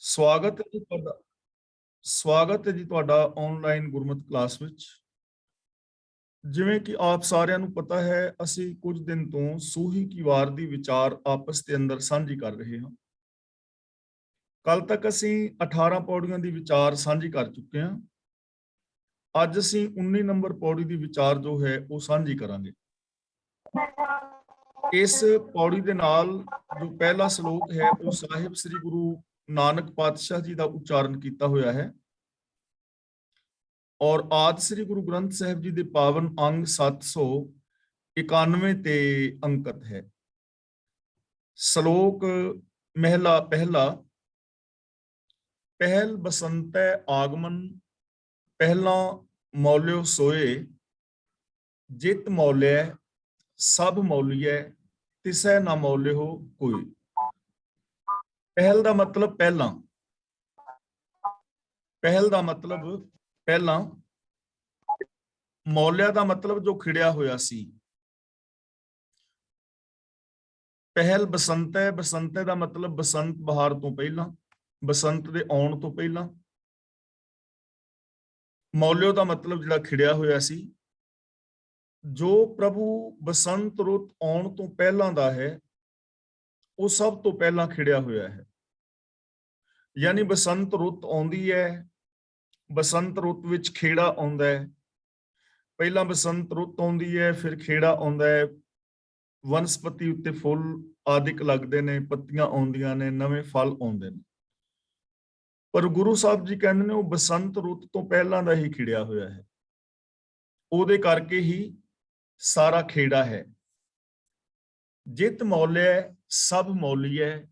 ਸਵਾਗਤ ਹੈ ਜੀ ਤੁਹਾਡਾ। ਸਵਾਗਤ ਹੈ ਜੀ ਤੁਹਾਡਾ ਆਨਲਾਈਨ ਗੁਰਮਤਿ ਕਲਾਸ ਵਿੱਚ। ਜਿਵੇਂ ਕਿ ਆਪ ਸਾਰਿਆਂ ਨੂੰ ਪਤਾ ਹੈ, ਅਸੀਂ ਕੁਝ ਦਿਨ ਤੋਂ ਸੂਹੀ ਕੀ ਵਾਰ ਦੀ ਵਿਚਾਰ ਆਪਸ ਦੇ ਅੰਦਰ ਸਾਂਝੀ ਕਰ ਰਹੇ ਹਾਂ। ਕੱਲ ਤੱਕ ਅਸੀਂ 18 ਪੌੜੀਆਂ ਦੀ ਵਿਚਾਰ ਸਾਂਝੀ ਕਰ ਚੁੱਕੇ ਹਾਂ। ਅੱਜ ਅਸੀਂ 19 ਨੰਬਰ ਪੌੜੀ ਦੀ ਵਿਚਾਰ ਜੋ ਹੈ ਉਹ ਸਾਂਝੀ ਕਰਾਂਗੇ। ਇਸ ਪੌੜੀ ਦੇ ਨਾਲ ਜੋ ਪਹਿਲਾ ਸ਼ਲੋਕ ਹੈ ਉਹ ਸਾਹਿਬ ਸ੍ਰੀ ਗੁਰੂ ਨਾਨਕ ਪਾਤਸ਼ਾਹ ਜੀ ਦਾ ਉਚਾਰਨ ਕੀਤਾ ਹੋਇਆ ਹੈ ਔਰ ਆਦਿ ਸ੍ਰੀ ਗੁਰੂ ਗ੍ਰੰਥ ਸਾਹਿਬ ਜੀ ਦੇ ਪਾਵਨ ਅੰਗ 791 ਤੇ ਅੰਕਿਤ ਹੈ। ਸ਼ਲੋਕ ਮਹਿਲਾ ਪਹਿਲਾ। ਪਹਿਲ ਬਸੰਤੈ ਆਗਮਨ, ਪਹਿਲਾ ਮੌਲਿਓ ਸੋਏ, ਜਿਤ ਮੌਲਿਐ ਸਭ ਮੌਲੀਐ, ਤਿਸੈ ਨਾ ਮੌਲਿਓ ਕੋਈ। ਪਹਿਲ ਦਾ ਮਤਲਬ ਪਹਿਲਾਂ, ਪਹਿਲ ਦਾ ਮਤਲਬ ਪਹਿਲਾਂ, ਮੌਲਿਆ ਦਾ ਮਤਲਬ ਜੋ ਖਿੜਿਆ ਹੋਇਆ ਸੀ। ਪਹਿਲ ਬਸੰਤੈ, ਬਸੰਤੈ ਦਾ ਮਤਲਬ ਬਸੰਤ ਬਹਾਰ ਤੋਂ ਪਹਿਲਾਂ, ਬਸੰਤ ਦੇ ਆਉਣ ਤੋਂ ਪਹਿਲਾਂ। ਮੌਲਿਓ ਦਾ ਮਤਲਬ ਜਿਹੜਾ ਖਿੜਿਆ ਹੋਇਆ ਸੀ। ਜੋ ਪ੍ਰਭੂ ਬਸੰਤ ਰੁੱਤ ਆਉਣ ਤੋਂ ਪਹਿਲਾਂ ਦਾ ਹੈ ਉਹ ਸਭ ਤੋਂ ਪਹਿਲਾਂ ਖਿੜਿਆ ਹੋਇਆ ਹੈ। ਯਾਨੀ ਬਸੰਤ ਰੁੱਤ ਆਉਂਦੀ ਹੈ, ਬਸੰਤ ਰੁੱਤ ਵਿੱਚ ਖੇੜਾ ਆਉਂਦਾ ਹੈ। ਪਹਿਲਾਂ ਬਸੰਤ ਰੁੱਤ ਆਉਂਦੀ ਹੈ, ਫਿਰ ਖੇੜਾ ਆਉਂਦਾ ਹੈ, ਵਨਸਪਤੀ ਉੱਤੇ ਫੁੱਲ ਆਦਿਕ ਲੱਗਦੇ ਨੇ, ਪੱਤੀਆਂ ਆਉਂਦੀਆਂ ਨੇ, ਨਵੇਂ ਫਲ ਆਉਂਦੇ ਨੇ। ਪਰ ਗੁਰੂ ਸਾਹਿਬ ਜੀ ਕਹਿੰਦੇ ਨੇ ਉਹ ਬਸੰਤ ਰੁੱਤ ਤੋਂ ਪਹਿਲਾਂ ਦਾ ਹੀ ਖਿੜਿਆ ਹੋਇਆ ਹੈ। ਉਹਦੇ ਕਰਕੇ ਹੀ ਸਾਰਾ ਖੇੜਾ ਹੈ। ਜਿਤ ਮੌਲਿਐ ਸਭ ਮੌਲੀਐ,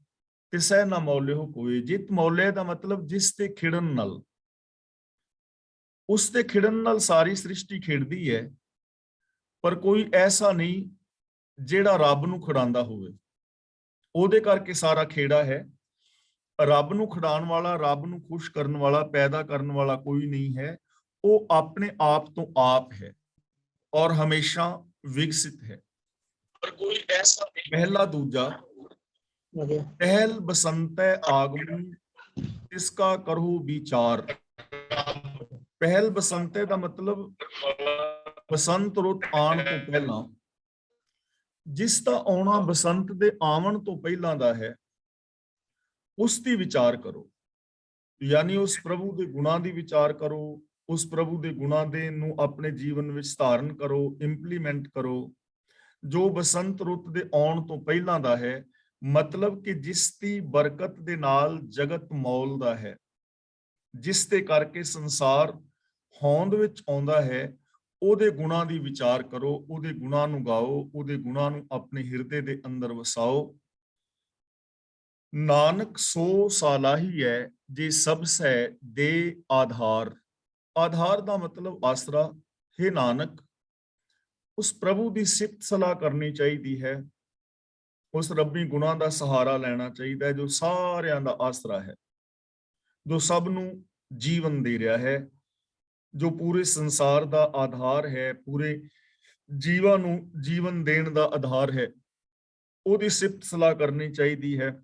ਤਿਸੈ ਨਾ ਮੌਲਿਓ ਕੋਈ। ਜਿਤ ਮੌਲਿਐ ਦਾ ਮਤਲਬ ਜਿਸ ਤੇ ਖਿੜਨ ਨਾਲ, ਉਸ ਤੇ ਖਿੜਨ ਨਾਲ ਸਾਰੀ ਸ੍ਰਿਸ਼ਟੀ ਖਿੜਦੀ ਹੈ। ਪਰ ਕੋਈ ਐਸਾ ਨਹੀਂ ਜਿਹੜਾ ਰੱਬ ਨੂੰ ਖਿੜਾਉਂਦਾ ਹੋਵੇ। ਉਹਦੇ ਕਰਕੇ ਸਾਰਾ ਖੇੜਾ ਹੈ। ਰੱਬ ਨੂੰ ਖਿਡਾਉਣ ਵਾਲਾ, ਰੱਬ ਨੂੰ ਖੁਸ਼ ਕਰਨ ਵਾਲਾ, ਪੈਦਾ ਕਰਨ ਵਾਲਾ ਕੋਈ ਨਹੀਂ ਹੈ। ਉਹ ਆਪਣੇ ਆਪ ਤੋਂ ਆਪ ਹੈ ਔਰ ਹਮੇਸ਼ਾ ਵਿਕਸਿਤ ਹੈ। ਪਰ ਕੋਈ ਐਸਾ ਨਹੀਂ। ਪਹਿਲਾ ਦੂਜਾ। ਪਹਿਲ ਬਸੰਤੈ ਆਗਮਨ, ਇਸਕਾ ਕਰੋ ਵਿਚਾਰ। ਪਹਿਲ ਬਸੰਤੈ ਦਾ ਮਤਲਬ ਬਸੰਤ ਰੁੱਤ ਆਉਣ ਤੋਂ ਪਹਿਲਾਂ, ਜਿਸ ਦਾ ਆਉਣਾ ਬਸੰਤ ਦੇ ਆਵਣ ਤੋਂ ਪਹਿਲਾਂ ਦਾ ਹੈ, ਉਸ ਦੀ ਵਿਚਾਰ ਕਰੋ। ਯਾਨੀ ਉਸ ਪ੍ਰਭੂ ਦੇ ਗੁਣਾਂ ਦੀ ਵਿਚਾਰ ਕਰੋ, ਉਸ ਪ੍ਰਭੂ ਦੇ ਗੁਣਾਂ ਦੇ ਨੂੰ ਆਪਣੇ ਜੀਵਨ ਵਿੱਚ ਧਾਰਨ ਕਰੋ, ਇੰਪਲੀਮੈਂਟ ਕਰੋ, ਜੋ ਬਸੰਤ ਰੁੱਤ ਦੇ ਆਉਣ ਤੋਂ ਪਹਿਲਾਂ ਦਾ ਹੈ। ਮਤਲਬ ਕਿ ਜਿਸ ਦੀ ਬਰਕਤ ਦੇ ਨਾਲ ਜਗਤ ਮੌਲਦਾ ਹੈ, ਜਿਸ ਦੇ ਕਰਕੇ ਸੰਸਾਰ ਹੋਂਦ ਵਿੱਚ ਆਉਂਦਾ ਹੈ, ਉਹਦੇ ਗੁਣਾਂ ਦੀ ਵਿਚਾਰ ਕਰੋ, ਉਹਦੇ ਗੁਣਾਂ ਨੂੰ ਗਾਓ, ਉਹਦੇ ਗੁਣਾਂ ਨੂੰ ਆਪਣੇ ਹਿਰਦੇ ਦੇ ਅੰਦਰ ਵਸਾਓ। ਨਾਨਕ ਸੋ ਸਾਲਾਹੀ ਹੈ ਜੇ ਸਭ ਸੈ ਦੇ ਆਧਾਰ। ਆਧਾਰ ਦਾ ਮਤਲਬ ਆਸਰਾ। ਹੈ ਨਾਨਕ, ਉਸ ਪ੍ਰਭੂ ਦੀ ਸਿਫਤ ਸਲਾਹ ਕਰਨੀ ਚਾਹੀਦੀ ਹੈ, ਉਸ ਰੱਬੀ ਗੁਣਾਂ ਦਾ ਸਹਾਰਾ ਲੈਣਾ ਚਾਹੀਦਾ ਹੈ, ਜੋ ਸਾਰਿਆਂ ਦਾ ਆਸਰਾ ਹੈ, ਜੋ ਸਭ ਨੂੰ ਜੀਵਨ ਦੇ ਰਿਹਾ ਹੈ, ਜੋ ਪੂਰੇ ਸੰਸਾਰ ਦਾ ਆਧਾਰ ਹੈ, ਪੂਰੇ ਜੀਵਾਂ ਨੂੰ ਜੀਵਨ ਦੇਣ ਦਾ ਆਧਾਰ ਹੈ। ਉਹਦੀ ਸਿਫਤ ਸਲਾਹ ਕਰਨੀ ਚਾਹੀਦੀ ਹੈ,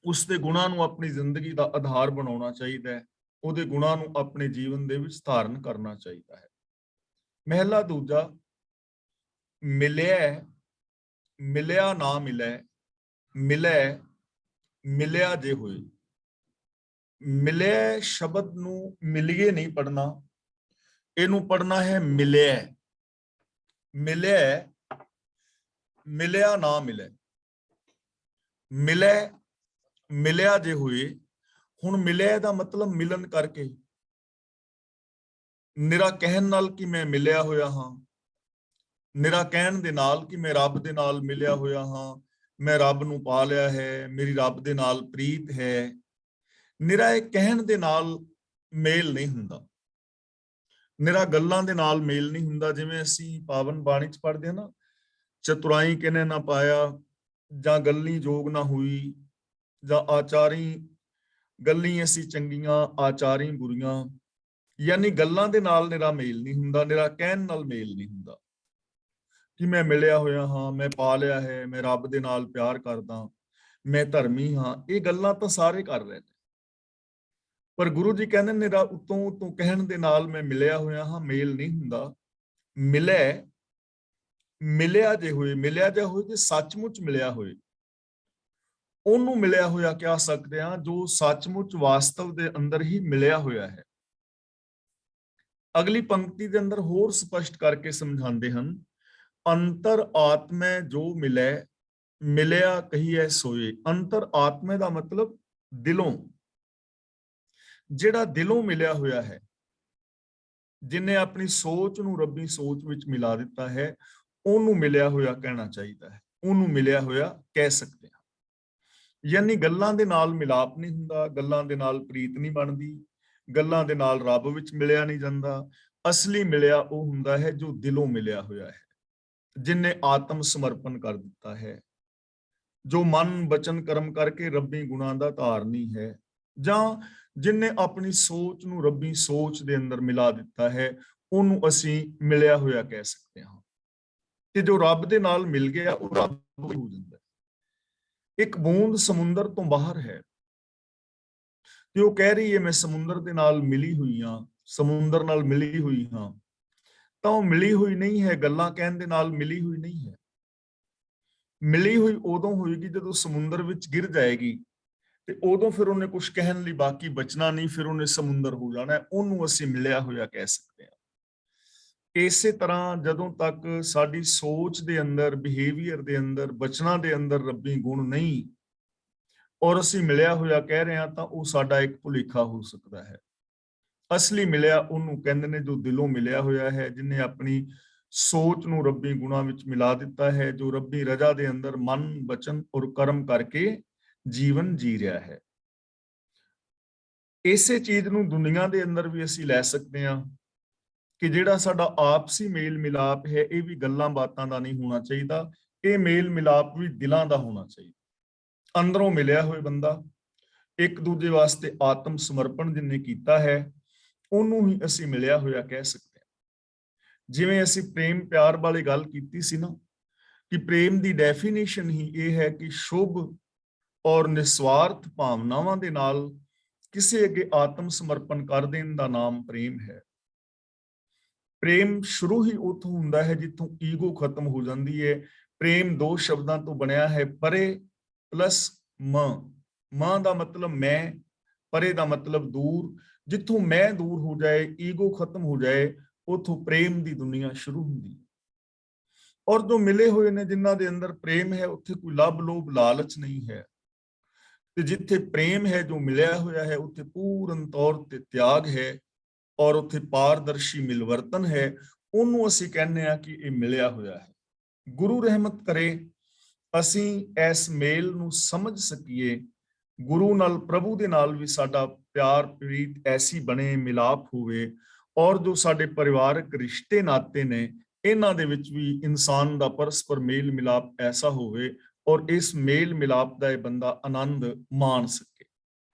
ਉਸ ਦੇ ਗੁਣਾਂ ਨੂੰ ਆਪਣੀ ਜ਼ਿੰਦਗੀ ਦਾ ਆਧਾਰ ਬਣਾਉਣਾ ਚਾਹੀਦਾ ਹੈ, ਉਹਦੇ ਗੁਣਾਂ ਨੂੰ ਆਪਣੇ ਜੀਵਨ ਦੇ ਵਿੱਚ ਧਾਰਨ ਕਰਨਾ ਚਾਹੀਦਾ ਹੈ। ਮਹਿਲਾ ਦੂਜਾ। ਮਿਲਿਆ, ਮਿਲਿਆ ਨਾ ਮਿਲੈ, ਮਿਲੈ ਮਿਲਿਆ ਜੇ ਹੋਏ। ਮਿਲਿਆ ਸ਼ਬਦ ਨੂੰ ਮਿਲੀਏ ਨਹੀਂ ਪੜਨਾ, ਇਹਨੂੰ ਪੜਨਾ ਹੈ ਮਿਲਿਆ। ਮਿਲਿਆ, ਮਿਲਿਆ ਨਾ ਮਿਲੈ। ਮਿਲੈ ਮਿਲਿਆ ਜੇ ਹੋਏ। ਹੁਣ ਮਿਲਿਆ ਦਾ ਮਤਲਬ ਮਿਲਨ ਕਰਕੇ, ਨਿਰਾ ਕਹਿਣ ਨਾਲ ਕਿ ਮੈਂ ਮਿਲਿਆ ਹੋਇਆ ਹਾਂ, ਨਿਰਾ ਕਹਿਣ ਦੇ ਨਾਲ ਕਿ ਮੈਂ ਰੱਬ ਦੇ ਨਾਲ ਮਿਲਿਆ ਹੋਇਆ ਹਾਂ, ਮੈਂ ਰੱਬ ਨੂੰ ਪਾ ਲਿਆ ਹੈ, ਮੇਰੀ ਰੱਬ ਦੇ ਨਾਲ ਪ੍ਰੀਤ ਹੈ। ਨਿਰਾ ਇਹ ਕਹਿਣ ਦੇ ਨਾਲ ਮੇਲ ਨਹੀਂ ਹੁੰਦਾ, ਨਿਰਾ ਗੱਲਾਂ ਦੇ ਨਾਲ ਮੇਲ ਨਹੀਂ ਹੁੰਦਾ। ਜਿਵੇਂ ਅਸੀਂ ਪਾਵਨ ਬਾਣੀ ਚ ਪੜ੍ਹਦੇ ਹਾਂ ਨਾ, ਚਤੁਰਾਈ ਕਿਨੇ ਨਾ ਪਾਇਆ, ਜਾਂ ਗੱਲੀ ਜੋਗ ਨਾ ਹੋਈ, ਜਾਂ ਆਚਾਰੀ ਗੱਲੀ ਅਸੀਂ ਚੰਗੀਆਂ, ਆਚਾਰੀ ਬੁਰੀਆਂ। ਯਾਨੀ ਗੱਲਾਂ ਦੇ ਨਾਲ ਨਿਰਾ ਮੇਲ ਨਹੀਂ ਹੁੰਦਾ, ਨਿਰਾ ਕਹਿਣ ਨਾਲ ਮੇਲ ਨਹੀਂ ਹੁੰਦਾ ਕਿ ਮੈਂ ਮਿਲਿਆ ਹੋਇਆ ਹਾਂ, ਮੈਂ ਪਾ ਲਿਆ ਹੈ, ਮੈਂ ਰੱਬ ਦੇ ਨਾਲ ਪਿਆਰ ਕਰਦਾ। ਮੈਂ ਧਰਮੀ ਹਾਂ, ਇਹ ਗੱਲਾਂ ਤਾਂ ਸਾਰੇ ਕਰ ਰਹੇ ਨੇ, ਪਰ ਗੁਰੂ ਜੀ ਕਹਿੰਦੇ ਨੇ ਉਤੋਂ ਉਤੋਂ ਕਹਿਣ ਦੇ ਨਾਲ ਮੈਂ ਮਿਲਿਆ ਹੋਇਆ ਹਾਂ, ਮੇਲ ਨਹੀਂ ਹੁੰਦਾ। ਮਿਲਿਆ ਜੇ ਹੋਏ ਜੇ ਸੱਚਮੁੱਚ ਮਿਲਿਆ ਹੋਏ, ਉਹਨੂੰ ਮਿਲਿਆ ਹੋਇਆ ਕਹਿ ਸਕਦੇ ਹਾਂ ਜੋ ਸੱਚਮੁੱਚ ਵਾਸਤਵ ਦੇ ਅੰਦਰ ਹੀ ਮਿਲਿਆ ਹੋਇਆ ਹੈ। ਅਗਲੀ ਪੰਕਤੀ ਦੇ ਅੰਦਰ ਹੋਰ ਸਪਸ਼ਟ ਕਰਕੇ ਸਮਝਾਉਂਦੇ ਹਨ, ਅੰਤਰ ਆਤਮੈ ਜੋ ਮਿਲਿਆ ਕਹੀਐ ਸੋਏ। ਅੰਤਰ ਆਤਮੇ ਦਾ ਮਤਲਬ ਦਿਲੋਂ, ਜਿਹੜਾ ਦਿਲੋਂ ਮਿਲਿਆ ਹੋਇਆ ਹੈ, ਜਿਨੇ ਆਪਣੀ ਸੋਚ ਨੂੰ ਰੱਬੀ ਸੋਚ ਵਿੱਚ ਮਿਲਾ ਦਿੱਤਾ ਹੈ, ਉਹਨੂੰ ਮਿਲਿਆ ਹੋਇਆ ਕਹਿਣਾ ਚਾਹੀਦਾ ਹੈ, ਉਹਨੂੰ ਮਿਲਿਆ ਹੋਇਆ ਕਹਿ ਸਕਦੇ ਹਾਂ। ਯਾਨੀ ਗੱਲਾਂ ਦੇ ਨਾਲ ਮਿਲਾਪ ਨਹੀਂ ਹੁੰਦਾ, ਗੱਲਾਂ ਦੇ ਨਾਲ ਪ੍ਰੀਤ ਨਹੀਂ ਬਣਦੀ, ਗੱਲਾਂ ਦੇ ਨਾਲ ਰੱਬ ਵਿੱਚ ਮਿਲਿਆ ਨਹੀਂ ਜਾਂਦਾ। ਅਸਲੀ ਮਿਲਿਆ ਉਹ ਹੁੰਦਾ ਹੈ ਜੋ ਦਿਲੋਂ ਮਿਲਿਆ ਹੋਇਆ ਹੈ, ਜਿਨੇ ਆਤਮ ਸਮਰਪਣ ਕਰ ਦਿੱਤਾ ਹੈ, ਜੋ ਮਨ ਬਚਨ ਕਰਮ ਕਰਕੇ ਰੱਬੀ ਗੁਣਾਂ ਦਾ ਧਾਰਨੀ ਹੈ, ਜਾਂ ਜਿਨੇ ਆਪਣੀ ਸੋਚ ਨੂੰ ਰੱਬੀ ਸੋਚ ਦੇ ਅੰਦਰ ਮਿਲਾ ਦਿੱਤਾ ਹੈ, ਉਹਨੂੰ ਅਸੀਂ ਮਿਲਿਆ ਹੋਇਆ ਕਹਿ ਸਕਦੇ ਹਾਂ। ਤੇ ਜੋ ਰੱਬ ਦੇ ਨਾਲ ਮਿਲ ਗਿਆ ਉਹ ਰੱਬ ਹੋ ਜਾਂਦਾ ਹੈ। ਇੱਕ ਬੂੰਦ ਸਮੁੰਦਰ ਤੋਂ ਬਾਹਰ ਹੈ ਤੇ ਉਹ ਕਹਿ ਰਹੀ ਹੈ ਮੈਂ ਸਮੁੰਦਰ ਦੇ ਨਾਲ ਮਿਲੀ ਹੋਈ ਹਾਂ, ਸਮੁੰਦਰ ਨਾਲ ਮਿਲੀ ਹੋਈ ਹਾਂ, ਤਾਂ ਉਹ ਮਿਲੀ ਹੋਈ ਨਹੀਂ ਹੈ, ਗੱਲਾਂ ਕਹਿਣ ਦੇ ਨਾਲ ਮਿਲੀ ਹੋਈ ਨਹੀਂ ਹੈ। ਮਿਲੀ ਹੋਈ ਉਦੋਂ ਹੋਏਗੀ ਜਦੋਂ ਸਮੁੰਦਰ ਵਿੱਚ ਗਿਰ ਜਾਏਗੀ, ਤੇ ਉਦੋਂ ਫਿਰ ਉਹਨੇ ਕੁਝ ਕਹਿਣ ਲਈ ਬਾਕੀ ਬਚਣਾ ਨਹੀਂ, ਫਿਰ ਉਹਨੇ ਸਮੁੰਦਰ ਹੋ ਜਾਣਾ, ਉਹਨੂੰ ਅਸੀਂ ਮਿਲਿਆ ਹੋਇਆ ਕਹਿ ਸਕਦੇ ਹਾਂ। ਇਸੇ ਤਰ੍ਹਾਂ ਜਦੋਂ ਤੱਕ ਸਾਡੀ ਸੋਚ ਦੇ ਅੰਦਰ, ਬਿਹੇਵੀਅਰ ਦੇ ਅੰਦਰ, ਬਚਨਾਂ ਦੇ ਅੰਦਰ ਰੱਬੀ ਗੁਣ ਨਹੀਂ ਔਰ ਅਸੀਂ ਮਿਲਿਆ ਹੋਇਆ ਕਹਿ ਰਹੇ ਹਾਂ, ਤਾਂ ਉਹ ਸਾਡਾ ਇੱਕ ਭੁਲੇਖਾ ਹੋ ਸਕਦਾ ਹੈ। ਅਸਲੀ ਮਿਲਿਆ ਉਹਨੂੰ ਕਹਿੰਦੇ ਨੇ ਜੋ ਦਿਲੋਂ ਮਿਲਿਆ ਹੋਇਆ ਹੈ, ਜਿਨੇ ਆਪਣੀ ਸੋਚ ਨੂੰ ਰੱਬੀ ਗੁਣਾਂ ਵਿੱਚ ਮਿਲਾ ਦਿੱਤਾ ਹੈ, ਜੋ ਰੱਬੀ ਰਜ਼ਾ ਦੇ ਅੰਦਰ ਮਨ ਬਚਨ ਔਰ ਕਰਮ ਕਰਕੇ ਜੀਵਨ ਜੀ ਰਿਹਾ ਹੈ। ਇਸੇ ਚੀਜ਼ ਨੂੰ ਦੁਨੀਆ ਦੇ ਅੰਦਰ ਵੀ ਅਸੀਂ ਲੈ ਸਕਦੇ ਹਾਂ ਕਿ ਜਿਹੜਾ ਸਾਡਾ ਆਪਸੀ ਮੇਲ ਮਿਲਾਪ ਹੈ, ਇਹ ਵੀ ਗੱਲਾਂ ਬਾਤਾਂ ਦਾ ਨਹੀਂ ਹੋਣਾ ਚਾਹੀਦਾ, ਇਹ ਮੇਲ ਮਿਲਾਪ ਵੀ ਦਿਲਾਂ ਦਾ ਹੋਣਾ ਚਾਹੀਦਾ। ਅੰਦਰੋਂ ਮਿਲਿਆ ਹੋਇਆ ਬੰਦਾ, ਇੱਕ ਦੂਜੇ ਵਾਸਤੇ ਆਤਮ ਸਮਰਪਣ ਜਿਨੇ ਕੀਤਾ ਹੈ, ਉਹਨੂੰ ਹੀ ਅਸੀਂ ਮਿਲਿਆ ਹੋਇਆ ਕਹਿ ਸਕਦੇ ਹਾਂ। ਜਿਵੇਂ ਅਸੀਂ ਪ੍ਰੇਮ ਪਿਆਰ ਵਾਲੀ ਗੱਲ ਕੀਤੀ ਸੀ ਨਾ, ਕਿ ਪ੍ਰੇਮ ਦੀ ਡੈਫੀਨੇਸ਼ਨ ਹੀ ਇਹ ਹੈ ਕਿ ਸ਼ੁਭ ਔਰ ਨਿਸਵਾਰਥ ਭਾਵਨਾਵਾਂ ਦੇ ਨਾਲ ਕਿਸੇ ਅੱਗੇ ਆਤਮ ਸਮਰਪਣ ਕਰ ਦੇਣ ਦਾ ਨਾਮ ਪ੍ਰੇਮ ਹੈ। ਪ੍ਰੇਮ ਸ਼ੁਰੂ ਹੀ ਉੱਥੋਂ ਹੁੰਦਾ ਹੈ ਜਿੱਥੋਂ ਈਗੋ ਖਤਮ ਹੋ ਜਾਂਦੀ ਹੈ। ਪ੍ਰੇਮ ਦੋ ਸ਼ਬਦਾਂ ਤੋਂ ਬਣਿਆ ਹੈ, ਪਰੇ ਪਲਸ ਮਾਂ ਦਾ ਮਤਲਬ ਮੈਂ, ਪਰੇ ਦਾ ਮਤਲਬ ਦੂਰ। ਜਿੱਥੋਂ ਮੈਂ ਦੂਰ ਹੋ ਜਾਏ, ਈਗੋ ਖਤਮ ਹੋ ਜਾਏ, ਉੱਥੋਂ ਪ੍ਰੇਮ ਦੀ ਦੁਨੀਆ ਸ਼ੁਰੂ ਹੁੰਦੀ। ਔਰ ਜੋ ਮਿਲੇ ਹੋਏ ਨੇ ਜਿਨ੍ਹਾਂ ਦੇ ਅੰਦਰ ਪ੍ਰੇਮ ਹੈ, ਉੱਥੇ ਕੋਈ ਲੱਭ ਲੋਭ ਲਾਲਚ ਨਹੀਂ ਹੈ। ਤੇ ਜਿੱਥੇ ਪ੍ਰੇਮ ਹੈ, ਜੋ ਮਿਲਿਆ ਹੋਇਆ ਹੈ, ਉੱਥੇ ਪੂਰਨ ਤੌਰ ਤੇ ਤਿਆਗ ਹੈ ਔਰ ਉੱਥੇ ਪਾਰਦਰਸ਼ੀ ਮਿਲਵਰਤਨ ਹੈ। ਉਹਨੂੰ ਅਸੀਂ ਕਹਿੰਦੇ ਆ ਕਿ ਇਹ ਮਿਲਿਆ ਹੋਇਆ ਹੈ। ਗੁਰੂ ਰਹਿਮਤ ਕਰੇ ਅਸੀਂ ਇਸ ਮੇਲ ਨੂੰ ਸਮਝ ਸਕੀਏ, ਗੁਰੂ ਨਾਲ ਪ੍ਰਭੂ ਦੇ ਨਾਲ ਵੀ ਸਾਡਾ ਪਿਆਰ ਪ੍ਰੀਤ ਐਸੀ ਬਣੇ, ਮਿਲਾਪ ਹੋਵੇ, ਔਰ ਜੋ ਸਾਡੇ ਪਰਿਵਾਰਕ ਰਿਸ਼ਤੇ ਨਾਤੇ ਨੇ ਇਹਨਾਂ ਦੇ ਵਿੱਚ ਵੀ ਇਨਸਾਨ ਦਾ ਪਰਸਪਰ ਮੇਲ ਮਿਲਾਪ ਐਸਾ ਹੋਵੇ ਔਰ ਇਸ ਮੇਲ ਮਿਲਾਪ ਦਾ ਇਹ ਬੰਦਾ ਆਨੰਦ ਮਾਣ ਸਕੇ।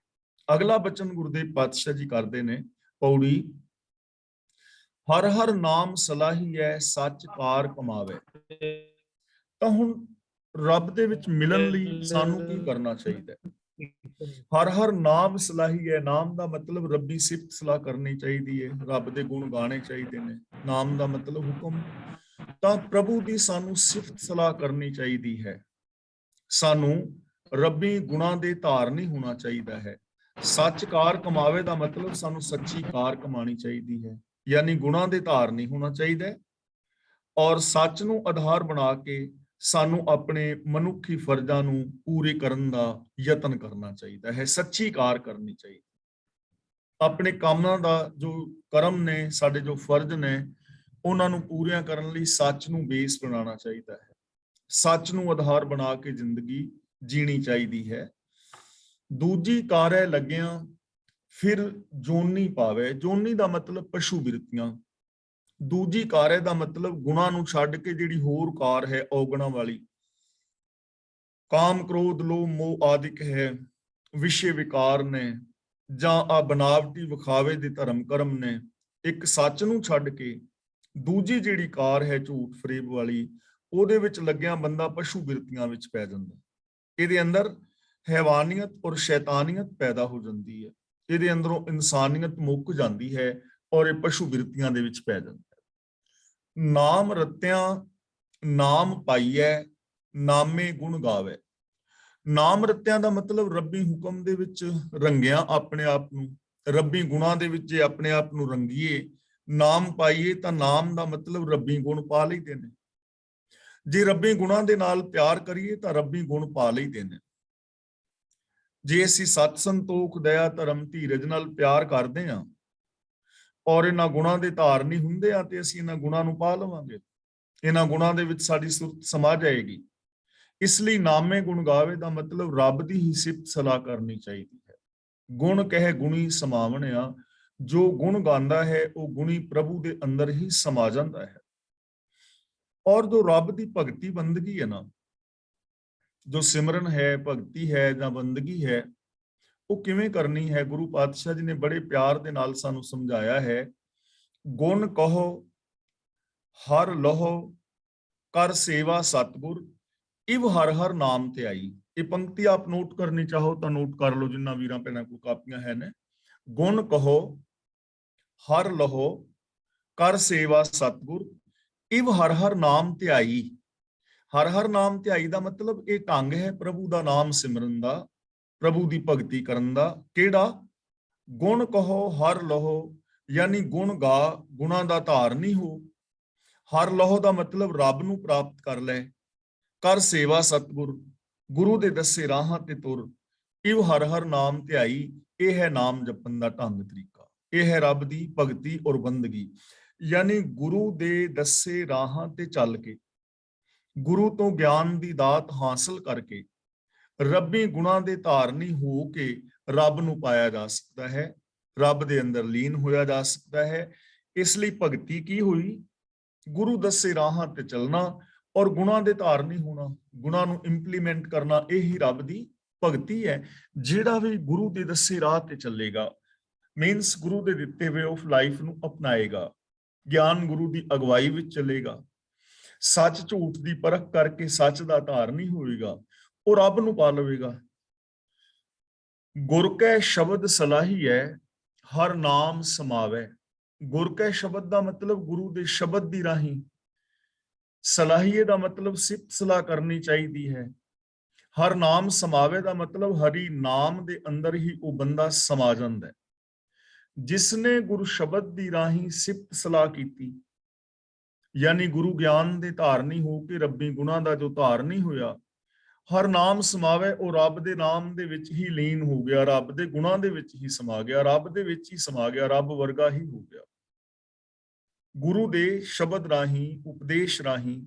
ਅਗਲਾ ਬਚਨ ਗੁਰਦੇਵ ਪਾਤਸ਼ਾਹ ਜੀ ਕਰਦੇ ਨੇ, ਪੌੜੀ, ਹਰ ਹਰ ਨਾਮ ਸਲਾਹੀਐ ਸੱਚ ਕਾਰ ਕਮਾਵੇ। ਤਾਂ ਹੁਣ ਰੱਬ ਦੇ ਵਿੱਚ ਮਿਲਣ ਲਈ ਸਾਨੂੰ ਕੀ ਕਰਨਾ ਚਾਹੀਦਾ ਹੈ? ਹਰ ਹਰ ਨਾਮ ਸਲਾਹੀਐ, ਨਾਮ ਦਾ ਮਤਲਬ ਰੱਬੀ ਸਿਫਤ ਸਲਾਹ ਕਰਨੀ ਚਾਹੀਦੀ ਹੈ, ਰੱਬ ਦੇ ਗੁਣ ਗਾਣੇ ਚਾਹੀਦੇ ਨੇ। ਨਾਮ ਦਾ ਮਤਲਬ ਹੁਕਮ, ਤਾਂ ਪ੍ਰਭੂ ਦੀ ਸਾਨੂੰ ਸਿਫਤ ਸਲਾਹ ਕਰਨੀ ਚਾਹੀਦੀ ਹੈ। ਸਾਨੂੰ ਰੱਬੀ ਗੁਣਾਂ ਦੇ ਧਾਰਨੀ ਹੋਣਾ ਚਾਹੀਦਾ ਹੈ। ਸੱਚ ਕਾਰ ਕਮਾਵੇ ਦਾ ਮਤਲਬ ਸਾਨੂੰ ਸੱਚੀ ਕਾਰ ਕਮਾਣੀ ਚਾਹੀਦੀ ਹੈ, ਯਾਨੀ ਗੁਣਾਂ ਦੇ ਧਾਰਨੀ ਹੋਣਾ ਚਾਹੀਦਾ ਹੈ। ਔਰ ਸੱਚ ਨੂੰ ਆਧਾਰ ਬਣਾ ਕੇ ਸਾਨੂੰ ਆਪਣੇ ਮਨੁੱਖੀ ਫਰਜ਼ਾਂ ਨੂੰ ਪੂਰੇ ਕਰਨ ਦਾ ਯਤਨ ਕਰਨਾ ਚਾਹੀਦਾ ਹੈ, ਸੱਚੀ ਕਾਰ ਕਰਨੀ ਚਾਹੀਦੀ। ਆਪਣੇ ਕੰਮਾਂ ਦਾ ਜੋ ਕਰਮ ਨੇ, ਸਾਡੇ ਜੋ ਫਰਜ਼ ਨੇ, ਉਹਨਾਂ ਨੂੰ ਪੂਰੀਆਂ ਕਰਨ ਲਈ ਸੱਚ ਨੂੰ ਬੇਸ ਬਣਾਉਣਾ ਚਾਹੀਦਾ ਹੈ, ਸੱਚ ਨੂੰ ਆਧਾਰ ਬਣਾ ਕੇ ਜ਼ਿੰਦਗੀ ਜੀਣੀ ਚਾਹੀਦੀ ਹੈ। ਦੂਜੀ ਕਾਰੈ ਲੱਗਿਆਂ ਫਿਰ ਜੋਨੀ ਪਾਵੇ। ਜੋਨੀ ਦਾ ਮਤਲਬ ਪਸ਼ੂ ਬਿਰਤੀਆਂ। ਦੂਜੀ ਕਾਰੈ ਦਾ ਮਤਲਬ ਗੁਣਾਂ ਨੂੰ ਛੱਡ ਕੇ ਜਿਹੜੀ ਹੋਰ ਕਾਰ ਹੈ ਔਗਣਾਂ ਵਾਲੀ, ਕਾਮ ਕ੍ਰੋਧ ਲੋਭ ਮੋਹ ਆਦਿਕ ਹੈ, ਵਿਸ਼ੇ ਵਿਕਾਰ ਨੇ, ਜਾਂ ਆ ਬਨਾਵਟੀ ਵਿਖਾਵੇ ਦੇ ਧਰਮ ਕਰਮ ਨੇ। ਇੱਕ ਸੱਚ ਨੂੰ ਛੱਡ ਕੇ ਦੂਜੀ ਜਿਹੜੀ ਕਾਰ ਹੈ ਝੂਠ ਫਰੇਬ ਵਾਲੀ, ਉਹਦੇ ਵਿੱਚ ਲੱਗਿਆ ਬੰਦਾ ਪਸ਼ੂ ਬਿਰਤੀਆਂ ਵਿੱਚ ਪੈ ਜਾਂਦਾ। ਇਹਦੇ ਅੰਦਰ हैवानियत और शैतानियत पैदा हो जाती है, ਇਹਦੇ ਅੰਦਰੋਂ ਇਨਸਾਨੀਅਤ ਮੁੱਕ ਜਾਂਦੀ ਹੈ ਔਰ ਇਹ ਪਸ਼ੂ ਬਿਰਤੀਆਂ ਦੇ ਵਿੱਚ ਪੈ ਜਾਂਦਾ ਹੈ। ਨਾਮ ਰਤਿਆਂ ਨਾਮ ਪਾਈਐ ਨਾਮੇ ਗੁਣ ਗਾਵੇ। ਨਾਮ ਰਤਿਆਂ ਦਾ ਮਤਲਬ ਰੱਬੀ ਹੁਕਮ ਦੇ ਵਿੱਚ ਰੰਗਿਆ ਆਪਣੇ ਆਪ ਨੂੰ, ਰੱਬੀ ਗੁਣਾਂ ਦੇ ਵਿੱਚ ਜੇ ਆਪਣੇ ਆਪ ਨੂੰ ਰੰਗੀਏ, ਨਾਮ ਪਾਈਏ ਤਾਂ ਨਾਮ ਦਾ ਮਤਲਬ ਰੱਬੀ ਗੁਣ ਪਾ ਲਈਦੇ ਨੇ। ਜੇ ਰੱਬੀ ਗੁਣਾਂ ਦੇ ਨਾਲ ਪਿਆਰ ਕਰੀਏ ਤਾਂ ਰੱਬੀ ਗੁਣ ਪਾ ਲਈਦੇ ਨੇ। ਜੇ ਅਸੀਂ ਸਤ ਸੰਤੋਖ ਦਇਆ ਧਰਮ ਧੀਰਜ ਨਾਲ ਪਿਆਰ ਕਰਦੇ ਹਾਂ ਔਰ ਇਹਨਾਂ ਗੁਣਾਂ ਦੇ ਧਾਰਨੀ ਹੁੰਦੇ ਆ ਤੇ ਅਸੀਂ ਇਹਨਾਂ ਗੁਣਾਂ ਨੂੰ ਪਾ ਲਵਾਂਗੇ, ਇਹਨਾਂ ਗੁਣਾਂ ਦੇ ਵਿੱਚ ਸਾਡੀ ਸੁਰਤ ਸਮਾ ਜਾਏਗੀ। ਇਸ ਲਈ ਨਾਮੇ ਗੁਣ ਗਾਵੇ ਦਾ ਮਤਲਬ ਰੱਬ ਦੀ ਹੀ ਸਿਫਤ ਸਲਾਹ ਕਰਨੀ ਚਾਹੀਦੀ ਹੈ। ਗੁਣ ਕਹੇ ਗੁਣੀ ਸਮਾਵਣਿਆ, ਜੋ ਗੁਣ ਗਾਉਂਦਾ ਹੈ ਉਹ ਗੁਣੀ ਪ੍ਰਭੂ ਦੇ ਅੰਦਰ ਹੀ ਸਮਾ ਜਾਂਦਾ ਹੈ। ਔਰ ਜੋ ਰੱਬ ਦੀ ਭਗਤੀ ਬੰਦਗੀ ਹੈ ਨਾ, ਜੋ ਸਿਮਰਨ ਹੈ, ਭਗਤੀ ਹੈ ਜਾਂ ਬੰਦਗੀ ਹੈ, ਉਹ ਕਿਵੇਂ ਕਰਨੀ ਹੈ? ਗੁਰੂ ਪਾਤਸ਼ਾਹ ਜੀ ਨੇ ਬੜੇ ਪਿਆਰ ਦੇ ਨਾਲ ਸਾਨੂੰ ਸਮਝਾਇਆ ਹੈ। ਗੁਣ ਕਹੋ ਹਰ ਲਹੋ ਕਰ ਸੇਵਾ ਸਤਿਗੁਰ ਇਵ ਹਰ ਹਰ ਨਾਮ ਤੇ ਆਈ। ਇਹ ਪੰਕਤੀ ਆਪ ਨੋਟ ਕਰਨੀ ਚਾਹੋ ਤਾਂ ਨੋਟ ਕਰ ਲਓ, ਜਿੰਨਾ ਵੀਰਾਂ ਭੈਣਾਂ ਕੋਲ ਕਾਪੀਆਂ ਹੈ ਨੇ। ਗੁਣ ਕਹੋ ਹਰ ਲਹੋ ਕਰ ਸੇਵਾ ਸਤਿਗੁਰ ਇਵ ਹਰ ਹਰ ਨਾਮ ਤੇ ਆਈ। ਹਰ ਹਰ ਨਾਮ ਧਿਆਈ ਦਾ ਮਤਲਬ ਇਹ ਢੰਗ ਹੈ ਪ੍ਰਭੂ ਦਾ ਨਾਮ ਸਿਮਰਨ ਦਾ, ਪ੍ਰਭੂ ਦੀ ਭਗਤੀ ਕਰਨ ਦਾ। ਕਿਹੜਾ? ਗੁਣ ਕਹੋ ਹਰ ਲਹੋ, ਯਾਨੀ ਗੁਣ ਗਾ, ਗੁਣਾਂ ਦਾ ਧਾਰਨੀ ਹੋ। ਹਰ ਲਹੋ ਦਾ ਮਤਲਬ ਰੱਬ ਨੂੰ ਪ੍ਰਾਪਤ ਕਰ ਲੈ। ਕਰ ਸੇਵਾ ਸਤਿਗੁਰ, ਗੁਰੂ ਦੇ ਦੱਸੇ ਰਾਹਾਂ ਤੇ ਤੁਰ। ਇਵ ਹਰ ਹਰ ਨਾਮ ਧਿਆਈ, ਇਹ ਹੈ ਨਾਮ ਜਪਣ ਦਾ ਢੰਗ ਤਰੀਕਾ, ਇਹ ਹੈ ਰੱਬ ਦੀ ਭਗਤੀ ਔਰ ਬੰਦਗੀ। ਯਾਨੀ ਗੁਰੂ ਦੇ ਦੱਸੇ ਰਾਹਾਂ ਤੇ ਚੱਲ ਕੇ, ਗੁਰੂ ਤੋਂ ਗਿਆਨ ਦੀ ਦਾਤ ਹਾਸਲ ਕਰਕੇ, ਰੱਬੀ ਗੁਣਾਂ ਦੇ ਧਾਰਨੀ ਹੋ ਕੇ ਰੱਬ ਨੂੰ ਪਾਇਆ ਜਾ ਸਕਦਾ ਹੈ, ਰੱਬ ਦੇ ਅੰਦਰ ਲੀਨ ਹੋਇਆ ਜਾ ਸਕਦਾ ਹੈ। ਇਸ ਲਈ ਭਗਤੀ ਕੀ ਹੋਈ? ਗੁਰੂ ਦੱਸੇ ਰਾਹਾਂ ਤੇ ਚੱਲਣਾ ਔਰ ਗੁਣਾਂ ਦੇ ਧਾਰਨੀ ਹੋਣਾ, ਗੁਣਾਂ ਨੂੰ ਇੰਪਲੀਮੈਂਟ ਕਰਨਾ, ਇਹੀ ਰੱਬ ਦੀ ਭਗਤੀ ਹੈ। ਜਿਹੜਾ ਵੀ ਗੁਰੂ ਦੇ ਦੱਸੇ ਰਾਹ ਤੇ ਚੱਲੇਗਾ, ਮੀਨਸ ਗੁਰੂ ਦੇ ਦਿੱਤੇ ਵੇ ਆਫ ਲਾਈਫ ਨੂੰ ਅਪਣਾਏਗਾ, ਗਿਆਨ ਗੁਰੂ ਦੀ ਅਗਵਾਈ ਵਿੱਚ ਚੱਲੇਗਾ, ਸੱਚ ਝੂਠ ਦੀ ਪਰਖ ਕਰਕੇ ਸੱਚ ਦਾ ਧਾਰਨੀ ਹੋਵੇਗਾ, ਉਹ ਰੱਬ ਨੂੰ ਪਾ ਲਵੇਗਾ। ਗੁਰ ਕੈ ਸ਼ਬਦ ਸਲਾਹੀ ਹੈ ਹਰ ਨਾਮ ਸਮਾਵੈ। ਗੁਰ ਕੈ ਸ਼ਬਦ ਦਾ ਮਤਲਬ ਗੁਰੂ ਦੇ ਸ਼ਬਦ ਦੀ ਰਾਹੀਂ, ਸਲਾਹੀਏ ਦਾ ਮਤਲਬ ਸਿਫਤ ਸਲਾਹ ਕਰਨੀ ਚਾਹੀਦੀ ਹੈ। ਹਰ ਨਾਮ ਸਮਾਵੇ ਦਾ ਮਤਲਬ ਹਰੀ ਨਾਮ ਦੇ ਅੰਦਰ ਹੀ ਉਹ ਬੰਦਾ ਸਮਾ ਜਾਂਦਾ ਹੈ। ਜਿਸਨੇ ਗੁਰੂ ਸ਼ਬਦ ਦੀ ਰਾਹੀਂ ਸਿਫਤ ਸਲਾਹ ਕੀਤੀ, ਯਾਨੀ ਗੁਰੂ ਗਿਆਨ ਦੇ ਧਾਰਨੀ ਹੋ ਕੇ ਰੱਬੀ ਗੁਣਾਂ ਦਾ ਜੋ ਧਾਰਨੀ ਹੋਇਆ, ਹਰ ਨਾਮ ਸਮਾਵੇ, ਉਹ ਰੱਬ ਦੇ ਨਾਮ ਦੇ ਵਿੱਚ ਹੀ ਲੀਨ ਹੋ ਗਿਆ, ਰੱਬ ਦੇ ਗੁਣਾਂ ਦੇ ਵਿੱਚ ਹੀ ਸਮਾ ਗਿਆ, ਰੱਬ ਦੇ ਵਿੱਚ ਹੀ ਸਮਾ ਗਿਆ, ਰੱਬ ਵਰਗਾ ਹੀ ਹੋ ਗਿਆ। ਗੁਰੂ ਦੇ ਸ਼ਬਦ ਰਾਹੀਂ, ਉਪਦੇਸ਼ ਰਾਹੀਂ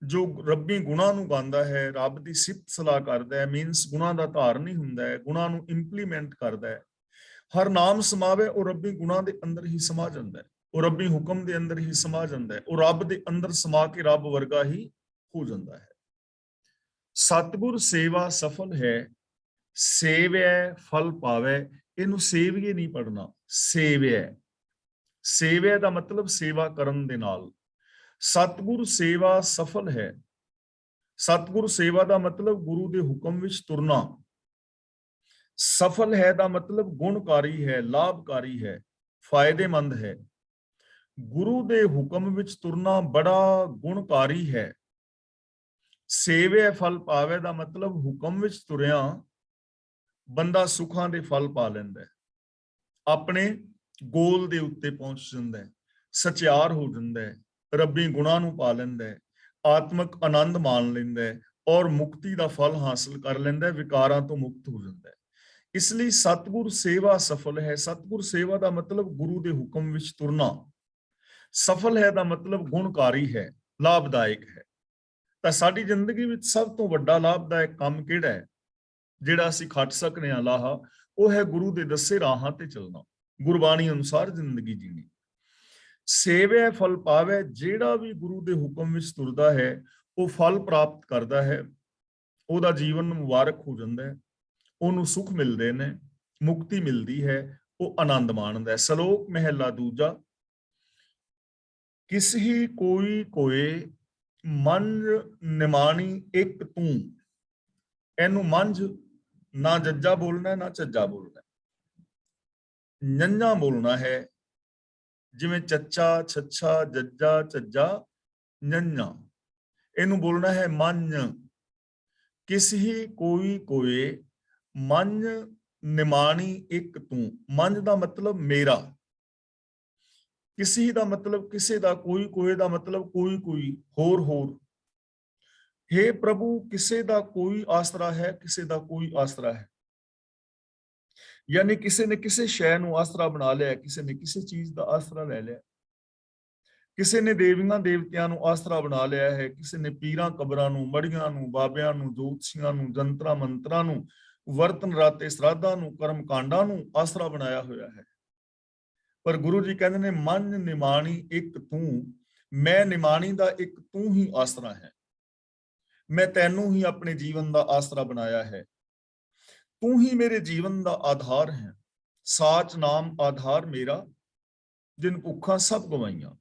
ਜੋ ਰੱਬੀ ਗੁਣਾਂ ਨੂੰ ਗਾਉਂਦਾ ਹੈ, ਰੱਬ ਦੀ ਸਿਫਤ ਸਲਾਹ ਕਰਦਾ ਹੈ, ਮੀਨਸ ਗੁਣਾਂ ਦਾ ਧਾਰਨੀ ਹੁੰਦਾ ਹੈ, ਗੁਣਾਂ ਨੂੰ ਇੰਪਲੀਮੈਂਟ ਕਰਦਾ ਹੈ। ਹਰ ਨਾਮ ਸਮਾਵੇ, ਉਹ ਰੱਬੀ ਗੁਣਾਂ ਦੇ ਅੰਦਰ ਹੀ ਸਮਾ ਜਾਂਦਾ ਹੈ, ਉਹ ਰੱਬੀ ਹੁਕਮ ਦੇ ਅੰਦਰ ਹੀ ਸਮਾ ਜਾਂਦਾ ਹੈ, ਉਹ ਰੱਬ ਦੇ ਅੰਦਰ ਸਮਾ ਕੇ ਰੱਬ ਵਰਗਾ ਹੀ ਹੋ ਜਾਂਦਾ ਹੈ। ਸਤਿਗੁਰ ਸੇਵਾ ਸਫਲ ਹੈ, ਸੇਵਿਐ ਫਲ ਪਾਵੈ। ਇਹਨੂੰ ਸੇਵੀਏ ਨਹੀਂ ਪੜਨਾ, ਸੇਵਿਐ। ਸੇਵਿਆ ਦਾ ਮਤਲਬ ਸੇਵਾ ਕਰਨ ਦੇ ਨਾਲ। ਸਤਿਗੁਰ ਸੇਵਾ ਸਫਲ ਹੈ, ਸਤਿਗੁਰ ਸੇਵਾ ਦਾ ਮਤਲਬ ਗੁਰੂ ਦੇ ਹੁਕਮ ਵਿੱਚ ਤੁਰਨਾ। ਸਫਲ ਹੈ ਦਾ ਮਤਲਬ ਗੁਣਕਾਰੀ ਹੈ, ਲਾਭਕਾਰੀ ਹੈ, ਫਾਇਦੇਮੰਦ ਹੈ। ਗੁਰੂ ਦੇ ਹੁਕਮ ਵਿੱਚ ਤੁਰਨਾ ਬੜਾ ਗੁਣਕਾਰੀ ਹੈ। ਸੇਵੇ ਫਲ ਪਾਵੇ ਦਾ ਮਤਲਬ ਹੁਕਮ ਵਿੱਚ ਤੁਰਿਆ ਬੰਦਾ ਸੁੱਖਾਂ ਦੇ ਫਲ ਪਾ ਲੈਂਦਾ ਹੈ, ਆਪਣੇ ਗੋਲ ਦੇ ਉੱਤੇ ਪਹੁੰਚ ਜਾਂਦਾ ਹੈ, ਸਚਿਆਰ ਹੋ ਜਾਂਦਾ ਹੈ, ਰੱਬੀ ਗੁਣਾਂ ਨੂੰ ਪਾ ਲੈਂਦਾ ਹੈ, ਆਤਮਿਕ ਆਨੰਦ ਮਾਣ ਲੈਂਦਾ ਹੈ ਔਰ ਮੁਕਤੀ ਦਾ ਫਲ ਹਾਸਲ ਕਰ ਲੈਂਦਾ ਹੈ, ਵਿਕਾਰਾਂ ਤੋਂ ਮੁਕਤ ਹੋ ਜਾਂਦਾ ਹੈ। ਇਸ ਲਈ ਸਤਿਗੁਰ ਸੇਵਾ ਸਫਲ ਹੈ। ਸਤਿਗੁਰ ਸੇਵਾ ਦਾ ਮਤਲਬ ਗੁਰੂ ਦੇ ਹੁਕਮ ਵਿੱਚ ਤੁਰਨਾ। ਸਫਲ ਹੈ ਦਾ ਮਤਲਬ ਗੁਣਕਾਰੀ ਹੈ, ਲਾਭਦਾਇਕ ਹੈ। ਤਾਂ ਸਾਡੀ ਜ਼ਿੰਦਗੀ ਵਿੱਚ ਸਭ ਤੋਂ ਵੱਡਾ ਲਾਭਦਾਇਕ ਕੰਮ ਕਿਹੜਾ ਹੈ, ਜਿਹੜਾ ਅਸੀਂ ਖੱਟ ਸਕਦੇ ਹਾਂ ਲਾਹਾ? ਉਹ ਹੈ ਗੁਰੂ ਦੇ ਦੱਸੇ ਰਾਹਾਂ ਤੇ ਚੱਲਣਾ, ਗੁਰਬਾਣੀ ਅਨੁਸਾਰ ਜ਼ਿੰਦਗੀ ਜੀਣੀ। ਸੇਵੈ ਫਲ ਪਾਵੇ, ਜਿਹੜਾ ਵੀ ਗੁਰੂ ਦੇ ਹੁਕਮ ਵਿੱਚ ਤੁਰਦਾ ਹੈ ਉਹ ਫਲ ਪ੍ਰਾਪਤ ਕਰਦਾ ਹੈ, ਉਹਦਾ ਜੀਵਨ ਮੁਬਾਰਕ ਹੋ ਜਾਂਦਾ ਹੈ, ਉਹਨੂੰ ਸੁੱਖ ਮਿਲਦੇ ਨੇ, ਮੁਕਤੀ ਮਿਲਦੀ ਹੈ, ਉਹ ਆਨੰਦ ਮਾਣਦਾ ਹੈ। ਸ਼ਲੋਕ ਮਹਿਲਾ ਦੂਜਾ। ਕਿਸ ਹੀ ਕੋਈ ਕੋਏ ਮੰਝ ਨਿਮਾਣੀ ਇੱਕ ਤੂੰ। ਇਹਨੂੰ ਮੰਝ ਨਾ ਜੱਜਾ ਬੋਲਣਾ ਨਾ ਝੱਜਾ ਬੋਲਣਾ, ਨੰਨਾ ਬੋਲਣਾ ਹੈ। ਜਿਵੇਂ ਚੱਚਾ, ਛੱਛਾ, ਜੱਜਾ, ਝੱਜਾ, ਨੰਨਾ, ਇਹਨੂੰ ਬੋਲਣਾ ਹੈ ਮੰਨ। ਕਿਸ ਹੀ ਕੋਈ ਕੋਏ, ਮੰਨ ਨਿਮਾਣੀ ਇੱਕ ਤੂੰ। ਮੰਨ ਦਾ ਮਤਲਬ ਮੇਰਾ, ਕਿਸੇ ਦਾ ਮਤਲਬ ਕਿਸੇ ਦਾ, ਕੋਈ ਕੋਏ ਦਾ ਮਤਲਬ ਕੋਈ ਕੋਈ, ਹੋਰ ਹੋਰ। हे ਪ੍ਰਭੂ, ਕਿਸੇ ਦਾ ਕੋਈ ਆਸਰਾ ਹੈ, ਕਿਸੇ ਦਾ ਕੋਈ ਆਸਰਾ ਹੈ। ਯਾਨੀ ਕਿਸੇ ਨੇ ਕਿਸੇ ਸ਼ੈ ਨੂੰ ਆਸਰਾ ਬਣਾ ਲਿਆ, ਕਿਸੇ ਨੇ ਕਿਸੇ ਚੀਜ਼ ਦਾ ਆਸਰਾ ਲੈ ਲਿਆ, ਕਿਸੇ ਨੇ ਦੇਵੀਆਂ ਦੇਵਤਿਆਂ ਨੂੰ ਆਸਰਾ ਬਣਾ ਲਿਆ ਹੈ, ਕਿਸੇ ਨੇ ਪੀਰਾਂ ਕਬਰਾਂ ਨੂੰ, ਮੜੀਆਂ ਨੂੰ, ਬਾਬਿਆਂ ਨੂੰ, ਜੋਤਸ਼ੀਆਂ ਨੂੰ, ਜੰਤਰਾਂ ਮੰਤਰਾਂ ਨੂੰ, ਵਰਤਨ ਰਾਤੇ ਸਰਾਧਾਂ ਨੂੰ, ਕਰਮ ਕਾਂਡਾਂ ਨੂੰ ਆਸਰਾ ਬਣਾਇਆ ਹੋਇਆ ਹੈ। ਪਰ ਗੁਰੂ ਜੀ ਕਹਿੰਦੇ ਨੇ ਮਨ ਨਿਮਾਣੀ ਇੱਕ ਤੂੰ, ਮੈਂ ਨਿਮਾਣੀ ਦਾ ਇੱਕ ਤੂੰ ਹੀ ਆਸਰਾ ਹੈ। ਮੈਂ ਤੈਨੂੰ ਹੀ ਆਪਣੇ ਜੀਵਨ ਦਾ ਆਸਰਾ ਬਣਾਇਆ ਹੈ। ਤੂੰ ਹੀ ਮੇਰੇ ਜੀਵਨ ਦਾ ਆਧਾਰ ਹੈ। ਸਾਚ ਨਾਮ ਆਧਾਰ ਮੇਰਾ, ਜਿਨ ਭੁੱਖਾਂ ਸਭ ਗਵਾਈਆਂ।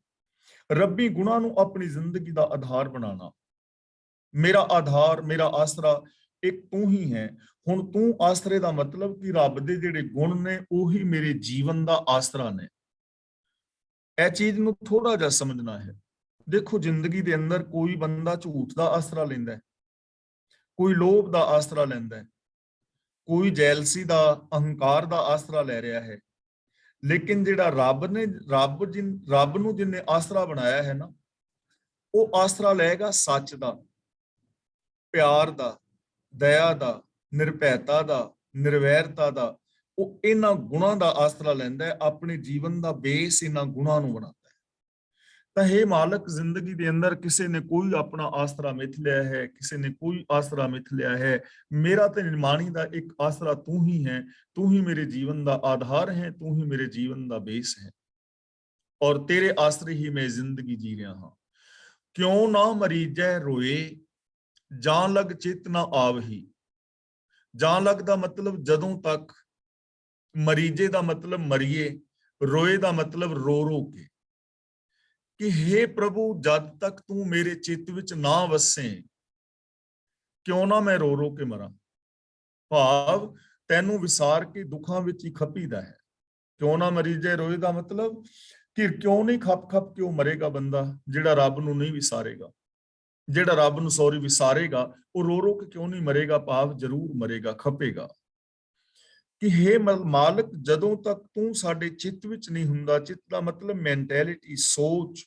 ਰੱਬੀ ਗੁਣਾਂ ਨੂੰ ਆਪਣੀ ਜ਼ਿੰਦਗੀ ਦਾ ਆਧਾਰ ਬਣਾਉਣਾ। ਮੇਰਾ ਆਧਾਰ, ਮੇਰਾ ਆਸਰਾ ਇੱਕ ਤੂੰ ਹੀ ਹੈ। ਹੁਣ ਤੂੰ ਆਸਰੇ ਦਾ ਮਤਲਬ ਕਿ ਰੱਬ ਦੇ ਜਿਹੜੇ ਗੁਣ ਨੇ ਉਹੀ ਮੇਰੇ ਜੀਵਨ ਦਾ ਆਸਰਾ ਨੇ। ਇਹ ਚੀਜ਼ ਨੂੰ ਥੋੜਾ ਜਿਹਾ ਸਮਝਣਾ ਹੈ। ਦੇਖੋ, ਜ਼ਿੰਦਗੀ ਦੇ ਅੰਦਰ ਕੋਈ ਬੰਦਾ ਝੂਠ ਦਾ ਆਸਰਾ ਲੈਂਦਾ ਹੈ, ਕੋਈ ਲੋਭ ਦਾ ਆਸਰਾ ਲੈਂਦਾ ਹੈ, ਕੋਈ ਜੈਲਸੀ ਦਾ, ਅਹੰਕਾਰ ਦਾ ਆਸਰਾ ਲੈ ਰਿਹਾ ਹੈ। ਲੇਕਿਨ ਜਿਹੜਾ ਰੱਬ ਨੂੰ ਜਿਹਨੇ ਆਸਰਾ ਬਣਾਇਆ ਹੈ ਨਾ, ਉਹ ਆਸਰਾ ਲਏਗਾ ਸੱਚ ਦਾ, ਪਿਆਰ ਦਾ, ਦਇਆ ਦਾ, ਨਿਰਭੈਤਾ ਦਾ, ਨਿਰਵੈਰਤਾ ਦਾ। ਉਹ ਇਹਨਾਂ ਗੁਣਾਂ ਦਾ ਆਸਰਾ ਲੈਂਦਾ ਹੈ, ਆਪਣੇ ਜੀਵਨ ਦਾ ਬੇਸ ਇਹਨਾਂ ਗੁਣਾਂ ਨੂੰ ਬਣਾਉਂਦਾ ਹੈ। ਤਾਂ हे ਮਾਲਕ, ਜ਼ਿੰਦਗੀ ਦੇ ਅੰਦਰ ਕਿਸੇ ਨੇ ਕੋਈ ਆਪਣਾ ਆਸਰਾ ਮਿਥ ਲਿਆ ਹੈ, ਕਿਸੇ ਨੇ ਕੋਈ ਆਸਰਾ ਮਿਥ ਲਿਆ ਹੈ। ਮੇਰਾ ਤੇ ਨਿਰਮਾਣੀ ਦਾ ਇੱਕ ਆਸਰਾ ਤੂੰ ਹੀ ਹੈ। ਤੂੰ ਹੀ ਮੇਰੇ ਜੀਵਨ ਦਾ ਆਧਾਰ ਹੈ, ਤੂੰ ਹੀ ਮੇਰੇ ਜੀਵਨ ਦਾ ਬੇਸ ਹੈ, ਔਰ ਤੇਰੇ ਆਸਰੇ ਹੀ ਮੈਂ ਜ਼ਿੰਦਗੀ ਜੀ ਰਿਹਾ ਹਾਂ। ਕਿਉਂ ਨਾ ਮਰੀਜੈ ਰੋਏ, ਜਾਂ ਲਗ ਚਿਤ ਨਾ ਆਵਹੀ। ਜਾਂ ਲਗ ਦਾ ਮਤਲਬ ਜਦੋਂ ਤੱਕ, ਮਰੀਜੇ ਦਾ ਮਤਲਬ ਮਰੀਏ, ਰੋਏ ਦਾ ਮਤਲਬ ਰੋ ਰੋ ਕੇ। ਕਿ हे ਪ੍ਰਭੂ, ਜਦ ਤੱਕ ਤੂੰ ਮੇਰੇ ਚਿੱਤ ਵਿੱਚ ਨਾ ਵਸੇ, ਕਿਉਂ ਨਾ ਮੈਂ ਰੋ ਰੋ ਕੇ ਮਰਾਂ। ਭਾਵ ਤੈਨੂੰ ਵਿਸਾਰ ਕੇ ਦੁੱਖਾਂ ਵਿੱਚ ਹੀ ਖਪੀਦਾ ਹੈ। ਕਿਉਂ ਨਾ ਮਰੀਜੇ ਰੋਏ ਦਾ ਮਤਲਬ ਕਿ ਕਿਉਂ ਨਹੀਂ ਖਪ ਖਪ ਕਿਉਂ ਮਰੇਗਾ ਬੰਦਾ ਜਿਹੜਾ ਰੱਬ ਨੂੰ ਨਹੀਂ ਵਿਸਾਰੇਗਾ। ਜਿਹੜਾ ਰੱਬ ਨੂੰ ਵਿਸਾਰੇਗਾ ਉਹ ਰੋ ਰੋ ਕੇ ਕਿਉਂ ਨਹੀਂ ਮਰੇਗਾ, ਭਾਵ ਜ਼ਰੂਰ ਮਰੇਗਾ, ਖਪੇਗਾ। ਕਿ हे ਮਾਲਕ, ਜਦੋਂ ਤੱਕ ਤੂੰ ਸਾਡੇ ਚਿੱਤ ਵਿੱਚ ਨਹੀਂ ਹੁੰਦਾ, ਚਿੱਤ ਦਾ ਮਤਲਬ ਮੈਂਟੈਲਿਟੀ, ਸੋਚ,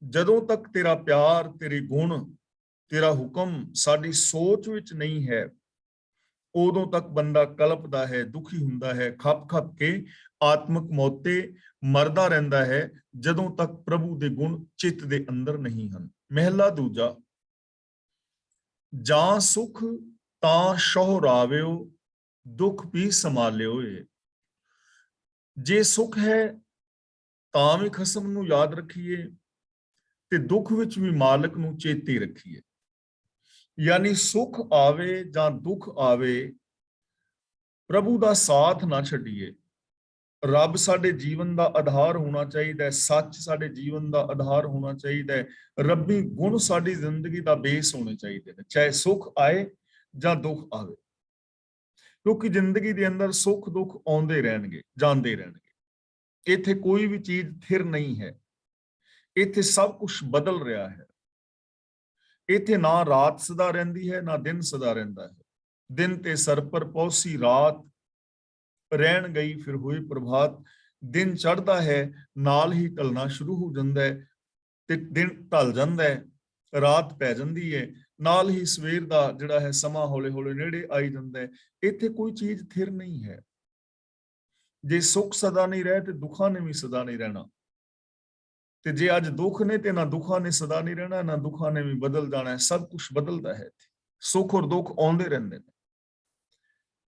ਜਦੋਂ ਤੱਕ ਤੇਰਾ ਪਿਆਰ, ਤੇਰੇ ਗੁਣ, ਤੇਰਾ ਹੁਕਮ ਸਾਡੀ ਸੋਚ ਵਿੱਚ ਨਹੀਂ ਹੈ, ਉਦੋਂ ਤੱਕ ਬੰਦਾ ਕਲਪਦਾ ਹੈ, ਦੁਖੀ ਹੁੰਦਾ ਹੈ, ਖਪ ਖਪ ਕੇ ਆਤਮਿਕ ਮੌਤੇ ਮਰਦਾ ਰਹਿੰਦਾ ਹੈ, ਜਦੋਂ ਤੱਕ ਪ੍ਰਭੂ ਦੇ ਗੁਣ ਚਿੱਤ ਦੇ ਅੰਦਰ ਨਹੀਂ ਹਨ। ਮਹਿਲਾ ਦੂਜਾ। ਜਾਂ ਸੁਖ ਤਾਂ ਸ਼ਹੁਰਾਵਿਓ, ਦੁੱਖ ਵੀ ਸੰਭਾਲਿਓ ਏ। ਜੇ ਸੁਖ ਹੈ ਤਾਂ ਵੀ ਖਸਮ ਨੂੰ ਯਾਦ ਰੱਖੀਏ, ਤੇ ਦੁੱਖ ਵਿੱਚ ਵੀ ਮਾਲਕ ਨੂੰ ਚੇਤੇ ਰੱਖੀਏ। ਯਾਨੀ ਸੁਖ ਆਵੇ ਜਾਂ ਦੁੱਖ ਆਵੇ, ਪ੍ਰਭੂ ਦਾ ਸਾਥ ਨਾ ਛੱਡੀਏ। ਰੱਬ ਸਾਡੇ ਜੀਵਨ ਦਾ ਆਧਾਰ ਹੋਣਾ ਚਾਹੀਦਾ ਹੈ, ਸੱਚ ਸਾਡੇ ਜੀਵਨ ਦਾ ਆਧਾਰ ਹੋਣਾ ਚਾਹੀਦਾ ਹੈ, ਰੱਬੀ ਗੁਣ ਸਾਡੀ ਜ਼ਿੰਦਗੀ ਦਾ ਬੇਸ ਹੋਣੇ ਚਾਹੀਦੇ ਨੇ, ਚਾਹੇ ਸੁਖ ਆਏ ਜਾਂ ਦੁੱਖ ਆਵੇ। ਕਿਉਂਕਿ ਜ਼ਿੰਦਗੀ ਦੇ ਅੰਦਰ ਸੁੱਖ ਦੁੱਖ ਆਉਂਦੇ ਰਹਿਣਗੇ, ਜਾਂਦੇ ਰਹਿਣਗੇ। ਇੱਥੇ ਕੋਈ ਵੀ ਚੀਜ਼ ਥਿਰ ਨਹੀਂ ਹੈ, ਇੱਥੇ ਸਭ ਕੁਝ ਬਦਲ ਰਿਹਾ ਹੈ। ਇੱਥੇ ਨਾ ਰਾਤ ਸਦਾ ਰਹਿੰਦੀ ਹੈ, ਨਾ ਦਿਨ ਸਦਾ ਰਹਿੰਦਾ ਹੈ। ਦਿਨ ਤੇ ਸਰ ਪਰ ਪੌਸੀ ਰਾਤ, ਰਹਿਣ ਗਈ ਫਿਰ ਹੋਈ ਪ੍ਰਭਾਤ। ਦਿਨ ਚੜ੍ਹਦਾ ਹੈ, ਨਾਲ ਹੀ ਢਲਣਾ ਸ਼ੁਰੂ ਹੋ ਜਾਂਦਾ ਹੈ, ਤੇ ਦਿਨ ਢਲ ਜਾਂਦਾ ਹੈ, ਰਾਤ ਪੈ ਜਾਂਦੀ ਹੈ, ਨਾਲ ਹੀ ਸਵੇਰ ਦਾ ਜਿਹੜਾ ਹੈ ਸਮਾਂ ਹੌਲੇ ਹੌਲੇ ਨੇੜੇ ਆਈ ਜਾਂਦਾ ਹੈ। ਇੱਥੇ ਕੋਈ ਚੀਜ਼ ਥਿਰ ਨਹੀਂ ਹੈ। ਜੇ ਸੁੱਖ ਸਦਾ ਨਹੀਂ ਰਹੇ ਤੇ ਦੁੱਖਾਂ ਨੇ ਵੀ ਸਦਾ ਨਹੀਂ ਰਹਿਣਾ, ਤੇ ਜੇ ਅੱਜ ਦੁੱਖ ਨੇ ਤੇ ਨਾ ਦੁੱਖਾਂ ਨੇ ਸਦਾ ਨਹੀਂ ਰਹਿਣਾ, ਨਾ ਦੁੱਖਾਂ ਨੇ ਵੀ ਬਦਲ ਜਾਣਾ ਹੈ। ਸਭ ਕੁਝ ਬਦਲਦਾ ਹੈ, ਸੁੱਖ ਔਰ ਦੁੱਖ ਆਉਂਦੇ ਰਹਿੰਦੇ ਨੇ।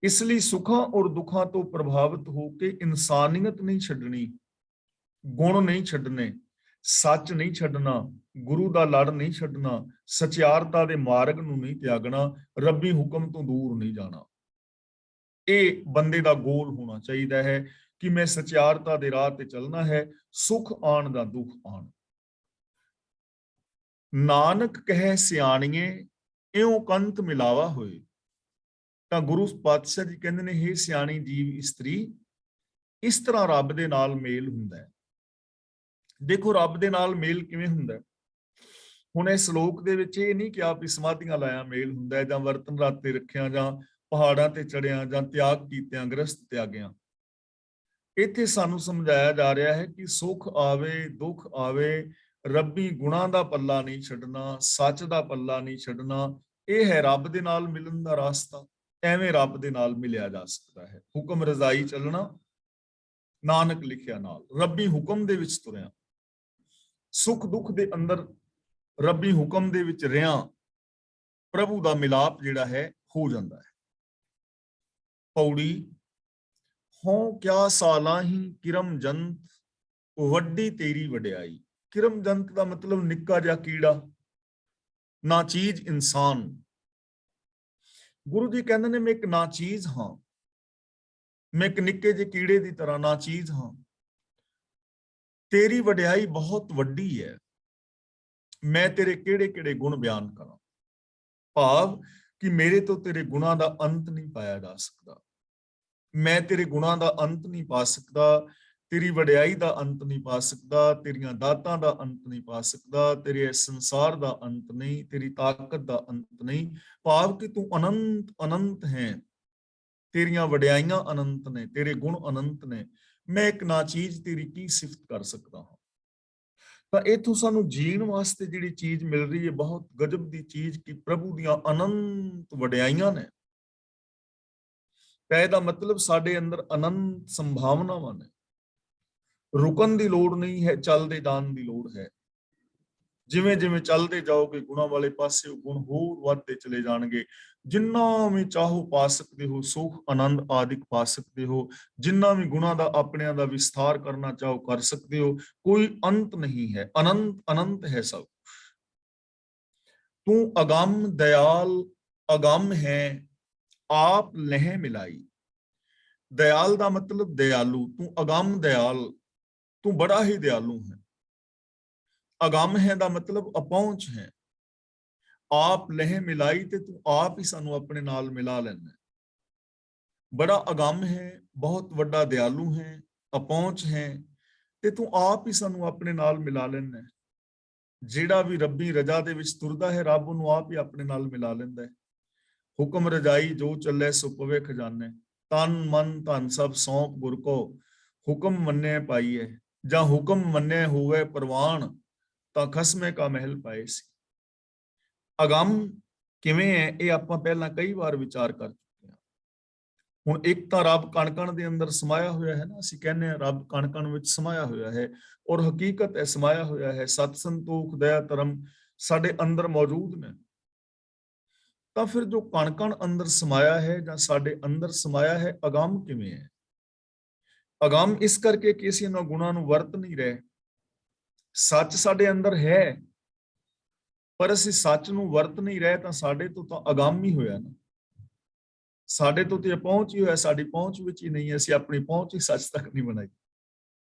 ਇਸ ਲਈ ਸੁੱਖਾਂ ਔਰ ਦੁੱਖਾਂ ਤੋਂ ਪ੍ਰਭਾਵਿਤ ਹੋ ਕੇ ਇਨਸਾਨੀਅਤ ਨਹੀਂ ਛੱਡਣੀ, ਗੁਣ ਨਹੀਂ ਛੱਡਣੇ, ਸੱਚ ਨਹੀਂ ਛੱਡਣਾ, ਗੁਰੂ ਦਾ ਲੜ ਨਹੀਂ ਛੱਡਣਾ, ਸਚਿਆਰਤਾ ਦੇ ਮਾਰਗ ਨੂੰ ਨਹੀਂ ਤਿਆਗਣਾ, ਰੱਬੀ ਹੁਕਮ ਤੋਂ ਦੂਰ ਨਹੀਂ ਜਾਣਾ। ਇਹ ਬੰਦੇ ਦਾ ਗੋਲ ਹੋਣਾ ਚਾਹੀਦਾ ਹੈ ਕਿ ਮੈਂ ਸਚਿਆਰਤਾ ਦੇ ਰਾਹ ਤੇ ਚੱਲਣਾ ਹੈ, ਸੁਖ ਆਣ ਦਾ ਦੁੱਖ ਆਣ। ਨਾਨਕ ਕਹੇ ਸਿਆਣੀਏ, ਇਉਂ ਕੰਤ ਮਿਲਾਵਾ ਹੋਏ। ਤਾਂ ਗੁਰੂ ਪਾਤਸ਼ਾਹ ਜੀ ਕਹਿੰਦੇ ਨੇ, ਹੇ ਸਿਆਣੀ ਜੀਵ ਇਸਤਰੀ, ਇਸ ਤਰ੍ਹਾਂ ਰੱਬ ਦੇ ਨਾਲ ਮੇਲ ਹੁੰਦਾ ਹੈ। ਦੇਖੋ ਰੱਬ ਦੇ ਨਾਲ ਮੇਲ ਕਿਵੇਂ ਹੁੰਦਾ ਹੈ। ਹੁਣ ਇਸ ਸ਼ਲੋਕ ਦੇ ਵਿੱਚ ਇਹ ਨਹੀਂ ਕਿਹਾ ਵੀ ਸਮਾਧੀਆਂ ਲਾਇਆ ਮੇਲ ਹੁੰਦਾ ਹੈ, ਜਾਂ ਵਰਤਨ ਰਾਤੇ ਰੱਖਿਆ, ਜਾਂ ਪਹਾੜਾਂ ਤੇ ਚੜਿਆ, ਜਾਂ ਤਿਆਗ ਕੀਤਿਆਂ, ਗ੍ਰਸਤ ਤਿਆਗਿਆਂ। ਇੱਥੇ ਸਾਨੂੰ ਸਮਝਾਇਆ ਜਾ ਰਿਹਾ ਹੈ ਕਿ ਸੁੱਖ ਆਵੇ ਦੁੱਖ ਆਵੇ, ਰੱਬੀ ਗੁਣਾਂ ਦਾ ਪੱਲਾ ਨਹੀਂ ਛੱਡਣਾ, ਸੱਚ ਦਾ ਪੱਲਾ ਨਹੀਂ ਛੱਡਣਾ। ਇਹ ਹੈ ਰੱਬ ਦੇ ਨਾਲ ਮਿਲਣ ਦਾ ਰਾਸਤਾ। ਐਵੇਂ ਰੱਬ ਦੇ ਨਾਲ ਮਿਲਿਆ ਜਾ ਸਕਦਾ ਹੈ। ਹੁਕਮ ਰਜ਼ਾਈ ਚੱਲਣਾ, ਨਾਨਕ ਲਿਖਿਆ ਨਾਲ, ਰੱਬੀ ਹੁਕਮ ਦੇ ਵਿੱਚ ਤੁਰਿਆ, ਸੁੱਖ ਦੁੱਖ ਦੇ ਅੰਦਰ ਰੱਬੀ ਹੁਕਮ ਦੇ ਵਿੱਚ ਰਿਆਂ, ਪ੍ਰਭੂ ਦਾ ਮਿਲਾਪ ਜਿਹੜਾ ਹੈ ਹੋ ਜਾਂਦਾ ਹੈ। ਪੌੜੀ, ਹੋਂ ਕਿਆ ਸਾਲਾਂ ਹੀ ਕਿਰਮ ਜੰਤ, ਵੱਡੀ ਤੇਰੀ ਵਡਿਆਈ। ਕਿਰਮ ਜੰਤ ਦਾ ਮਤਲਬ ਨਿੱਕਾ ਜਿਹਾ ਕੀੜਾ, ਨਾ ਚੀਜ਼ ਇਨਸਾਨ। ਗੁਰੂ ਜੀ ਕਹਿੰਦੇ ਨੇ, ਮੈਂ ਇੱਕ ਨਾ ਚੀਜ਼ ਹਾਂ, ਮੈਂ ਇੱਕ ਨਿੱਕੇ ਜਿਹੇ ਕੀੜੇ ਦੀ ਤਰ੍ਹਾਂ ਨਾ ਚੀਜ਼ ਹਾਂ। ਤੇਰੀ ਵਡਿਆਈ ਬਹੁਤ ਵੱਡੀ ਹੈ, ਮੈਂ ਤੇਰੇ ਕਿਹੜੇ ਕਿਹੜੇ ਗੁਣ ਬਿਆਨ ਕਰਾਂ। ਭਾਵ ਕਿ ਮੇਰੇ ਤੋਂ ਤੇਰੇ ਗੁਣਾਂ ਦਾ ਅੰਤ ਨਹੀਂ ਪਾਇਆ ਜਾ ਸਕਦਾ, ਮੈਂ ਤੇਰੇ ਗੁਣਾਂ ਦਾ ਅੰਤ ਨਹੀਂ ਪਾ ਸਕਦਾ, ਤੇਰੀ ਵਡਿਆਈ ਦਾ ਅੰਤ ਨਹੀਂ ਪਾ ਸਕਦਾ, ਤੇਰੀਆਂ ਦਾਤਾਂ ਦਾ ਅੰਤ ਨਹੀਂ ਪਾ ਸਕਦਾ, ਤੇਰੇ ਇਸ ਸੰਸਾਰ ਦਾ ਅੰਤ ਨਹੀਂ, ਤੇਰੀ ਤਾਕਤ ਦਾ ਅੰਤ ਨਹੀਂ। ਭਾਵ ਕਿ ਤੂੰ ਅਨੰਤ ਅਨੰਤ ਹੈ, ਤੇਰੀਆਂ ਵਡਿਆਈਆਂ ਅਨੰਤ ਨੇ, ਤੇਰੇ ਗੁਣ ਅਨੰਤ ਨੇ। ਮੈਂ ਇੱਕ ਨਾ ਚੀਜ਼ ਤੇਰੀ ਕੀ ਸਿਫਤ ਕਰ ਸਕਦਾ ਹਾਂ। ਤਾਂ ਇਥੋਂ ਸਾਨੂੰ ਜੀਣ ਵਾਸਤੇ ਜਿਹੜੀ ਚੀਜ਼ ਮਿਲ ਰਹੀ ਹੈ, ਬਹੁਤ ਗਜਬ ਦੀ ਚੀਜ਼, ਕਿ ਪ੍ਰਭੂ ਦੀਆਂ ਅਨੰਤ ਵਡਿਆਈਆਂ ਨੇ। ਤਾਂ ਇਹਦਾ ਮਤਲਬ ਸਾਡੇ ਅੰਦਰ ਅਨੰਤ ਸੰਭਾਵਨਾਵਾਂ ਨੇ। ਰੁਕਣ ਦੀ ਲੋੜ ਨਹੀਂ ਹੈ, ਚੱਲਦੇ ਜਾਣ ਦੀ ਲੋੜ ਹੈ। ਜਿਵੇਂ ਜਿਵੇਂ ਚੱਲਦੇ ਜਾਓਗੇ ਗੁਣਾਂ ਵਾਲੇ ਪਾਸੇ, ਉਹ ਗੁਣ ਹੋਰ ਵੱਧਦੇ ਚਲੇ ਜਾਣਗੇ। ਜਿੰਨਾ ਵੀ ਚਾਹੋ ਪਾ ਸਕਦੇ ਹੋ, ਸੁਖ ਆਨੰਦ ਆਦਿਕ ਪਾ ਸਕਦੇ ਹੋ। ਜਿੰਨਾ ਵੀ ਗੁਣਾਂ ਦਾ ਆਪਣਿਆਂ ਦਾ ਵਿਸਥਾਰ ਕਰਨਾ ਚਾਹੋ ਕਰ ਸਕਦੇ ਹੋ। ਕੋਈ ਅੰਤ ਨਹੀਂ ਹੈ, ਅਨੰਤ ਅਨੰਤ ਹੈ ਸਭ। ਤੂੰ ਅਗੰਮ ਦਇਆਲ ਅਗੰਮ ਹੈ, ਆਪ ਲਹਿ ਮਿਲਾਈ। ਦਇਆਲ ਦਾ ਮਤਲਬ ਦਇਆਲੂ, ਤੂੰ ਅਗੰਮ ਦਇਆਲ, ਤੂੰ ਬੜਾ ਹੀ ਦਇਆਲੂ ਹੈ। ਅਗੰਮ ਹੈ ਦਾ ਮਤਲਬ ਅਪਹੁੰਚ ਹੈ। ਆਪ ਲਹਿ ਮਿਲਾਈ, ਤੇ ਤੂੰ ਆਪ ਹੀ ਸਾਨੂੰ ਆਪਣੇ ਨਾਲ ਮਿਲਾ ਲੈਣਾ। ਬੜਾ ਅਗੰਮ ਹੈ, ਬਹੁਤ ਵੱਡਾ ਦਇਆਲੂ ਹੈ, ਅਪਹੁੰਚ ਹੈ, ਤੇ ਤੂੰ ਆਪ ਹੀ ਸਾਨੂੰ ਆਪਣੇ ਨਾਲ ਮਿਲਾ ਲੈਣਾ। ਜਿਹੜਾ ਵੀ ਰੱਬੀ ਰਜਾ ਦੇ ਵਿੱਚ ਤੁਰਦਾ ਹੈ, ਰੱਬ ਉਹਨੂੰ ਆਪ ਹੀ ਆਪਣੇ ਨਾਲ ਮਿਲਾ ਲੈਂਦਾ ਹੈ। ਹੁਕਮ ਰਜਾਈ ਜੋ ਚੱਲੇ ਸੋ ਪਵੇ ਖਜ਼ਾਨੇ, ਤਨ ਮਨ ਧਨ ਸਭ ਸੌਂਪ ਗੁਰ ਕੋ, ਹੁਕਮ ਮੰਨੇ ਪਾਈਏ। ਜਾਂ ਹੁਕਮ ਮੰਨੇ ਹੋਵੇ ਪ੍ਰਵਾਨ, ਤਾਂ ਖਸਮੇ ਕਾ ਮਹਿਲ ਪਾਏ ਸੀ। ਅਗੰਮ ਕਿਵੇਂ ਹੈ, ਇਹ ਆਪਾਂ ਪਹਿਲਾਂ ਕਈ ਵਾਰ ਵਿਚਾਰ ਕਰ ਚੁੱਕੇ ਹਾਂ। ਹੁਣ ਇੱਕ ਤਾਂ ਰੱਬ ਕਣ ਕਣ ਦੇ ਅੰਦਰ ਸਮਾਇਆ ਹੋਇਆ ਹੈ ਨਾ, ਅਸੀਂ ਕਹਿੰਦੇ ਹਾਂ ਰੱਬ ਕਣ ਕਣ ਵਿੱਚ ਸਮਾਇਆ ਹੋਇਆ ਹੈ, ਔਰ ਹਕੀਕਤ ਹੈ ਸਮਾਇਆ ਹੋਇਆ ਹੈ। ਸਤ ਸੰਤੋਖ ਦਇਆ ਧਰਮ ਸਾਡੇ ਅੰਦਰ ਮੌਜੂਦ ਨੇ। ਤਾਂ ਫਿਰ ਜੋ ਕਣ ਕਣ ਅੰਦਰ ਸਮਾਇਆ ਹੈ, ਜਾਂ ਸਾਡੇ ਅੰਦਰ ਸਮਾਇਆ ਹੈ, ਅਗੰਮ ਕਿਵੇਂ ਹੈ? ਅਗੰਮ ਇਸ ਕਰਕੇ ਕਿ ਅਸੀਂ ਇਹਨਾਂ ਗੁਣਾਂ ਨੂੰ ਵਰਤ ਨਹੀਂ ਰਹੇ। ਸੱਚ ਸਾਡੇ ਅੰਦਰ ਹੈ, ਪਰ ਅਸੀਂ ਸੱਚ ਨੂੰ ਵਰਤ ਨਹੀਂ ਰਹੇ, ਤਾਂ ਸਾਡੇ ਤੋਂ ਤਾਂ ਅਗੰਮ ਹੀ ਹੋਇਆ ਨਾ। ਸਾਡੇ ਤੋਂ ਤੇ ਪਹੁੰਚ ਹੀ ਹੋਇਆ, ਸਾਡੀ ਪਹੁੰਚ ਵਿੱਚ ਹੀ ਨਹੀਂ ਹੈ, ਅਸੀਂ ਆਪਣੀ ਪਹੁੰਚ ਹੀ ਸੱਚ ਤੱਕ ਨਹੀਂ ਬਣਾਈ।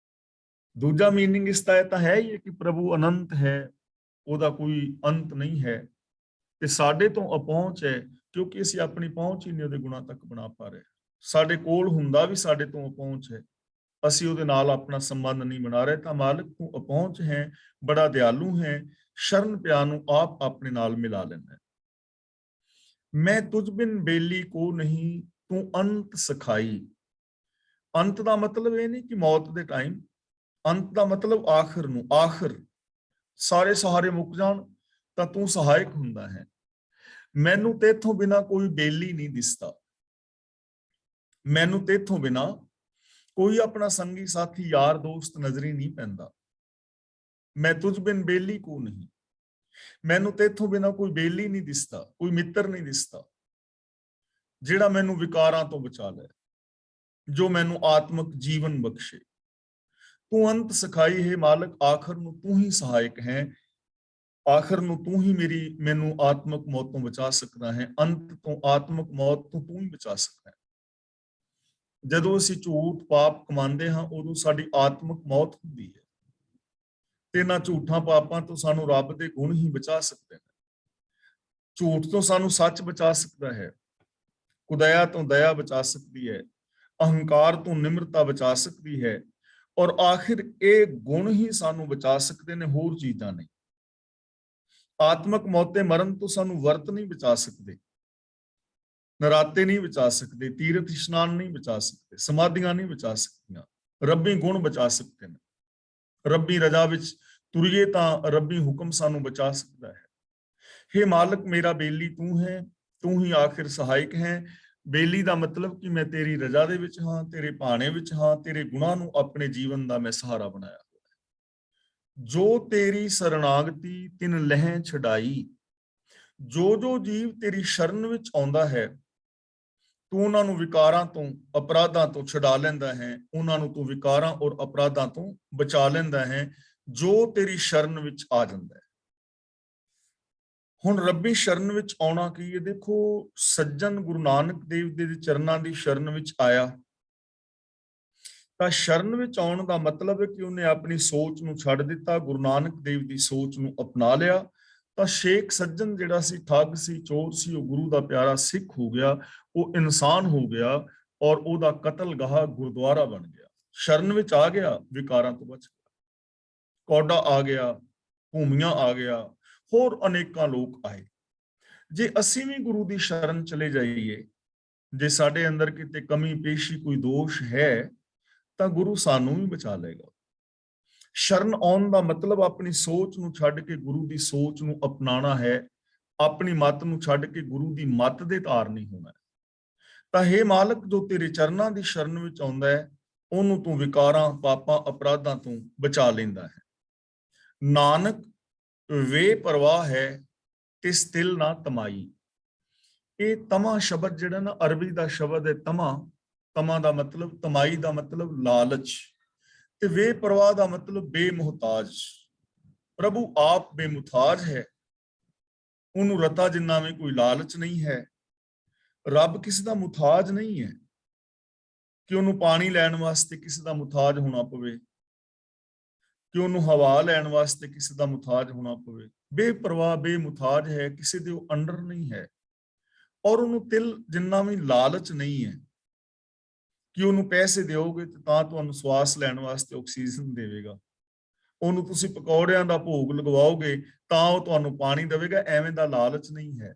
ਦੂਜਾ ਮੀਨਿੰਗ ਇਸ ਦਾ ਤਾਂ ਹੈ ਹੀ ਕਿ ਪ੍ਰਭੂ ਅਨੰਤ ਹੈ, ਉਹਦਾ ਕੋਈ ਅੰਤ ਨਹੀਂ ਹੈ, ਤੇ ਸਾਡੇ ਤੋਂ ਅਪਹੁੰਚ ਹੈ, ਕਿਉਂਕਿ ਅਸੀਂ ਆਪਣੀ ਪਹੁੰਚ ਹੀ ਨਹੀਂ ਉਹਦੇ ਗੁਣਾਂ ਤੱਕ ਬਣਾ ਪਾ ਰਹੇ। ਸਾਡੇ ਕੋਲ ਹੁੰਦਾ ਵੀ ਸਾਡੇ ਤੋਂ ਅਪਹੁੰਚ ਹੈ, ਅਸੀਂ ਉਹਦੇ ਨਾਲ ਆਪਣਾ ਸੰਬੰਧ ਨਹੀਂ ਬਣਾ ਰਹੇ। ਤਾਂ ਮਾਲਕ ਤੂੰ ਅਪਹੁੰਚ ਹੈ, ਬੜਾ ਦਿਆਲੂ ਹੈ, ਸ਼ਰਨ ਪਿਆ ਨੂੰ ਆਪ ਆਪਣੇ ਨਾਲ ਮਿਲਾ ਲੈਣਾ। ਮੈਂ ਤੁਝ ਬਿਨ ਬੇਲੀ ਕੋ ਨਹੀਂ, ਤੂੰ ਅੰਤ ਸਖਾਈ। ਅੰਤ ਦਾ ਮਤਲਬ ਇਹ ਨਹੀਂ ਕਿ ਮੌਤ ਦੇ ਟਾਈਮ, ਅੰਤ ਦਾ ਮਤਲਬ ਆਖਰ ਨੂੰ, ਆਖਰ ਸਾਰੇ ਸਹਾਰੇ ਮੁੱਕ ਜਾਣ ਤਾਂ ਤੂੰ ਸਹਾਇਕ ਹੁੰਦਾ ਹੈ। ਮੈਨੂੰ ਤੇਥੋਂ ਬਿਨਾ ਕੋਈ ਬੇਲੀ ਨਹੀਂ ਦਿਸਦਾ, ਮੈਨੂੰ ਤੇਥੋਂ ਬਿਨਾ ਕੋਈ ਆਪਣਾ ਸੰਗੀ ਸਾਥੀ ਯਾਰ ਦੋਸਤ ਨਜ਼ਰੀ ਨਹੀਂ ਪੈਂਦਾ। ਮੈਂ ਤੁਝ ਬਿਨ ਬੇਲੀ ਕੋ ਨਹੀਂ, ਮੈਨੂੰ ਤੇਥੋਂ ਬਿਨਾ ਕੋਈ ਬੇਲੀ ਨਹੀਂ ਦਿਸਦਾ, ਕੋਈ ਮਿੱਤਰ ਨਹੀਂ ਦਿਸਦਾ ਜਿਹੜਾ ਮੈਨੂੰ ਵਿਕਾਰਾਂ ਤੋਂ ਬਚਾ ਲੈ, ਜੋ ਮੈਨੂੰ ਆਤਮਿਕ ਜੀਵਨ ਬਖਸ਼ੇ। ਤੂੰ ਅੰਤ ਸਖਾਈ ਹੈ ਮਾਲਕ, ਆਖਰ ਨੂੰ ਤੂੰ ਹੀ ਸਹਾਇਕ ਹੈ, ਆਖਰ ਨੂੰ ਤੂੰ ਹੀ ਮੈਨੂੰ ਆਤਮਿਕ ਮੌਤ ਤੋਂ ਬਚਾ ਸਕਦਾ ਹੈ, ਅੰਤ ਤੋਂ ਆਤਮਿਕ ਮੌਤ ਤੋਂ ਤੂੰ ਹੀ ਬਚਾ ਸਕਦਾ ਹੈ। ਜਦੋਂ ਅਸੀਂ ਝੂਠ ਪਾਪ ਕਮਾਉਂਦੇ ਹਾਂ, ਉਦੋਂ ਸਾਡੀ ਆਤਮਿਕ ਮੌਤ ਹੁੰਦੀ ਹੈ, ਤੇ ਇਹਨਾਂ ਝੂਠਾਂ ਪਾਪਾਂ ਤੋਂ ਸਾਨੂੰ ਰੱਬ ਦੇ ਗੁਣ ਹੀ ਬਚਾ ਸਕਦੇ ਨੇ। ਝੂਠ ਤੋਂ ਸਾਨੂੰ ਸੱਚ ਬਚਾ ਸਕਦਾ ਹੈ। ਕੁਦਇਆ ਤੋਂ ਦਇਆ ਬਚਾ ਸਕਦੀ ਹੈ, ਅਹੰਕਾਰ ਤੋਂ ਨਿਮਰਤਾ ਬਚਾ ਸਕਦੀ ਹੈ, ਔਰ ਆਖਿਰ ਇਹ ਗੁਣ ਹੀ ਸਾਨੂੰ ਬਚਾ ਸਕਦੇ ਨੇ, ਹੋਰ ਚੀਜ਼ਾਂ ਨਹੀਂ। ਆਤਮਕ ਮੌਤੇ ਮਰਨ ਤੋਂ ਸਾਨੂੰ ਵਰਤ ਨਹੀਂ ਬਚਾ ਸਕਦੇ, ਨਰਾਤੇ ਨਹੀਂ ਬਚਾ ਸਕਦੇ, ਤੀਰਥ ਇਸ਼ਨਾਨ ਨਹੀਂ ਬਚਾ ਸਕਦੇ, ਸਮਾਧੀਆਂ ਨਹੀਂ ਬਚਾ ਸਕਦੀਆਂ। ਰੱਬੀ ਗੁਣ ਬਚਾ ਸਕਦੇ ਨੇ। ਰੱਬੀ ਰਜ਼ਾ ਵਿੱਚ ਤੁਰੀਏ ਤਾਂ ਰੱਬੀ ਹੁਕਮ ਸਾਨੂੰ ਬਚਾ ਸਕਦਾ ਹੈ। हे ਮਾਲਕ, ਮੇਰਾ ਬੇਲੀ ਤੂੰ ਹੈ, ਤੂੰ ਹੀ ਆਖਿਰ ਸਹਾਇਕ ਹੈ। ਬੇਲੀ ਦਾ ਮਤਲਬ ਕਿ ਮੈਂ ਤੇਰੀ ਰਜ਼ਾ ਦੇ ਵਿੱਚ ਹਾਂ, ਤੇਰੇ ਭਾਣੇ ਵਿੱਚ ਹਾਂ, ਤੇਰੇ ਗੁਣਾਂ ਨੂੰ ਆਪਣੇ ਜੀਵਨ ਦਾ ਮੈਂ ਸਹਾਰਾ ਬਣਾਇਆ ਹੋਇਆ। ਜੋ ਤੇਰੀ ਸਰਣਾਗਤੀ ਤਿਨ ਲਹਿ ਛਡਾਈ, ਜੋ ਜੋ ਜੀਵ ਤੇਰੀ ਸ਼ਰਨ ਵਿੱਚ ਆਉਂਦਾ ਹੈ, ਤੂੰ ਉਹਨਾਂ ਨੂੰ ਵਿਕਾਰਾਂ ਤੋਂ, ਅਪਰਾਧਾਂ ਤੋਂ ਛੁਡਾ ਲੈਂਦਾ ਹੈ, ਉਹਨਾਂ ਨੂੰ ਤੂੰ ਵਿਕਾਰਾਂ ਔਰ ਅਪਰਾਧਾਂ ਤੋਂ ਬਚਾ ਲੈਂਦਾ ਹੈ, ਜੋ ਤੇਰੀ ਸ਼ਰਨ ਵਿੱਚ ਆ ਜਾਂਦਾ ਹੈ। ਹੁਣ ਰੱਬੀ ਸ਼ਰਨ ਵਿੱਚ ਆਉਣਾ ਕੀ ਹੈ? ਦੇਖੋ, ਸੱਜਣ ਗੁਰੂ ਨਾਨਕ ਦੇਵ ਦੇ ਚਰਨਾਂ ਦੀ ਸ਼ਰਨ ਵਿੱਚ ਆਇਆ ਤਾਂ ਸ਼ਰਨ ਵਿੱਚ ਆਉਣ ਦਾ ਮਤਲਬ ਹੈ ਕਿ ਉਹਨੇ ਆਪਣੀ ਸੋਚ ਨੂੰ ਛੱਡ ਦਿੱਤਾ, ਗੁਰੂ ਨਾਨਕ ਦੇਵ ਦੀ ਸੋਚ ਨੂੰ ਅਪਣਾ ਲਿਆ। ਤਾਂ ਸ਼ੇਖ ਸੱਜਣ ਜਿਹੜਾ ਸੀ, ਠੱਗ ਸੀ, ਚੋਰ ਸੀ, ਉਹ ਗੁਰੂ ਦਾ ਪਿਆਰਾ ਸਿੱਖ ਹੋ ਗਿਆ, ਉਹ ਇਨਸਾਨ ਹੋ ਗਿਆ, ਔਰ ਉਹਦਾ ਕਤਲਗਾਹ ਗੁਰਦੁਆਰਾ ਬਣ ਗਿਆ। ਸ਼ਰਨ ਵਿੱਚ ਆ ਗਿਆ, ਵਿਕਾਰਾਂ ਤੋਂ ਬਚ ਗਿਆ। ਕੌਡਾ ਆ ਗਿਆ, ਭੂਮੀਆਂ ਆ ਗਿਆ, ਹੋਰ ਅਨੇਕਾਂ ਲੋਕ ਆਏ। ਜੇ ਅਸੀਂ ਵੀ ਗੁਰੂ ਦੀ ਸ਼ਰਨ ਚਲੇ ਜਾਈਏ, ਜੇ ਸਾਡੇ ਅੰਦਰ ਕਿਤੇ ਕਮੀ ਪੇਸ਼ੀ ਕੋਈ ਦੋਸ਼ ਹੈ, ਤਾਂ ਗੁਰੂ ਸਾਨੂੰ ਵੀ ਬਚਾ ਲਏਗਾ। ਸ਼ਰਨ ਆਉਣ ਦਾ ਮਤਲਬ ਆਪਣੀ ਸੋਚ ਨੂੰ ਛੱਡ ਕੇ ਗੁਰੂ ਦੀ ਸੋਚ ਨੂੰ ਅਪਣਾਉਣਾ ਹੈ, ਆਪਣੀ ਮੱਤ ਨੂੰ ਛੱਡ ਕੇ ਗੁਰੂ ਦੀ ਮੱਤ ਦੇ ਧਾਰਨੀ ਹੋਣਾ ਹੈ। ਤਾਂ हे ਮਾਲਕ, ਜੋ ਤੇਰੇ ਚਰਨਾਂ ਦੀ ਸ਼ਰਨ ਵਿੱਚ ਆਉਂਦਾ ਹੈ, ਉਹਨੂੰ ਤੂੰ ਵਿਕਾਰਾਂ, ਪਾਪਾਂ, ਅਪਰਾਧਾਂ ਤੋਂ ਬਚਾ ਲੈਂਦਾ ਹੈ। ਨਾਨਕ ਵੇ ਪਰਵਾਹ ਹੈ ਤਿਸ ਤਿਲ ਨਾ ਤਮਾਈ। ਇਹ ਤਮਾ ਸ਼ਬਦ ਜਿਹੜਾ ਨਾ, ਅਰਬੀ ਦਾ ਸ਼ਬਦ ਹੈ ਤਮਾ। ਤਮਾ ਦਾ ਮਤਲਬ, ਤਮਾਈ ਦਾ ਮਤਲਬ ਲਾਲਚ, ਤੇ ਵੇ ਪਰਵਾਹ ਦਾ ਮਤਲਬ ਬੇਮੁਹਤਾਜ। ਪ੍ਰਭੂ ਆਪ ਬੇਮੁਹਤਾਜ ਹੈ, ਉਹਨੂੰ ਰਤਾ ਜਿੰਨਾ ਵੀ ਕੋਈ ਲਾਲਚ ਨਹੀਂ ਹੈ। ਰੱਬ ਕਿਸੇ ਦਾ ਮੁਹਤਾਜ ਨਹੀਂ ਹੈ ਕਿ ਉਹਨੂੰ ਪਾਣੀ ਲੈਣ ਵਾਸਤੇ ਕਿਸੇ ਦਾ ਮੁਹਤਾਜ ਹੋਣਾ ਪਵੇ, ਕਿ ਉਹਨੂੰ ਹਵਾ ਲੈਣ ਵਾਸਤੇ ਕਿਸੇ ਦਾ ਮੁਹਤਾਜ ਹੋਣਾ ਪਵੇ। ਬੇਪਰਵਾਹ, ਬੇਮੁਹਤਾਜ ਹੈ, ਕਿਸੇ ਦੇ ਉਹ ਅੰਡਰ ਨਹੀਂ ਹੈ। ਔਰ ਉਹਨੂੰ ਤਿਲ ਜਿੰਨਾ ਵੀ ਲਾਲਚ ਨਹੀਂ ਹੈ ਕਿ ਉਹਨੂੰ ਪੈਸੇ ਦਿਓਗੇ ਤਾਂ ਤੁਹਾਨੂੰ ਸਵਾਸ ਲੈਣ ਵਾਸਤੇ ਆਕਸੀਜਨ ਦੇਵੇਗਾ, ਉਹਨੂੰ ਤੁਸੀਂ ਪਕੌੜਿਆਂ ਦਾ ਭੋਗ ਲਗਵਾਓਗੇ ਤਾਂ ਉਹ ਤੁਹਾਨੂੰ ਪਾਣੀ ਦੇਵੇਗਾ। ਐਵੇਂ ਦਾ ਲਾਲਚ ਨਹੀਂ ਹੈ।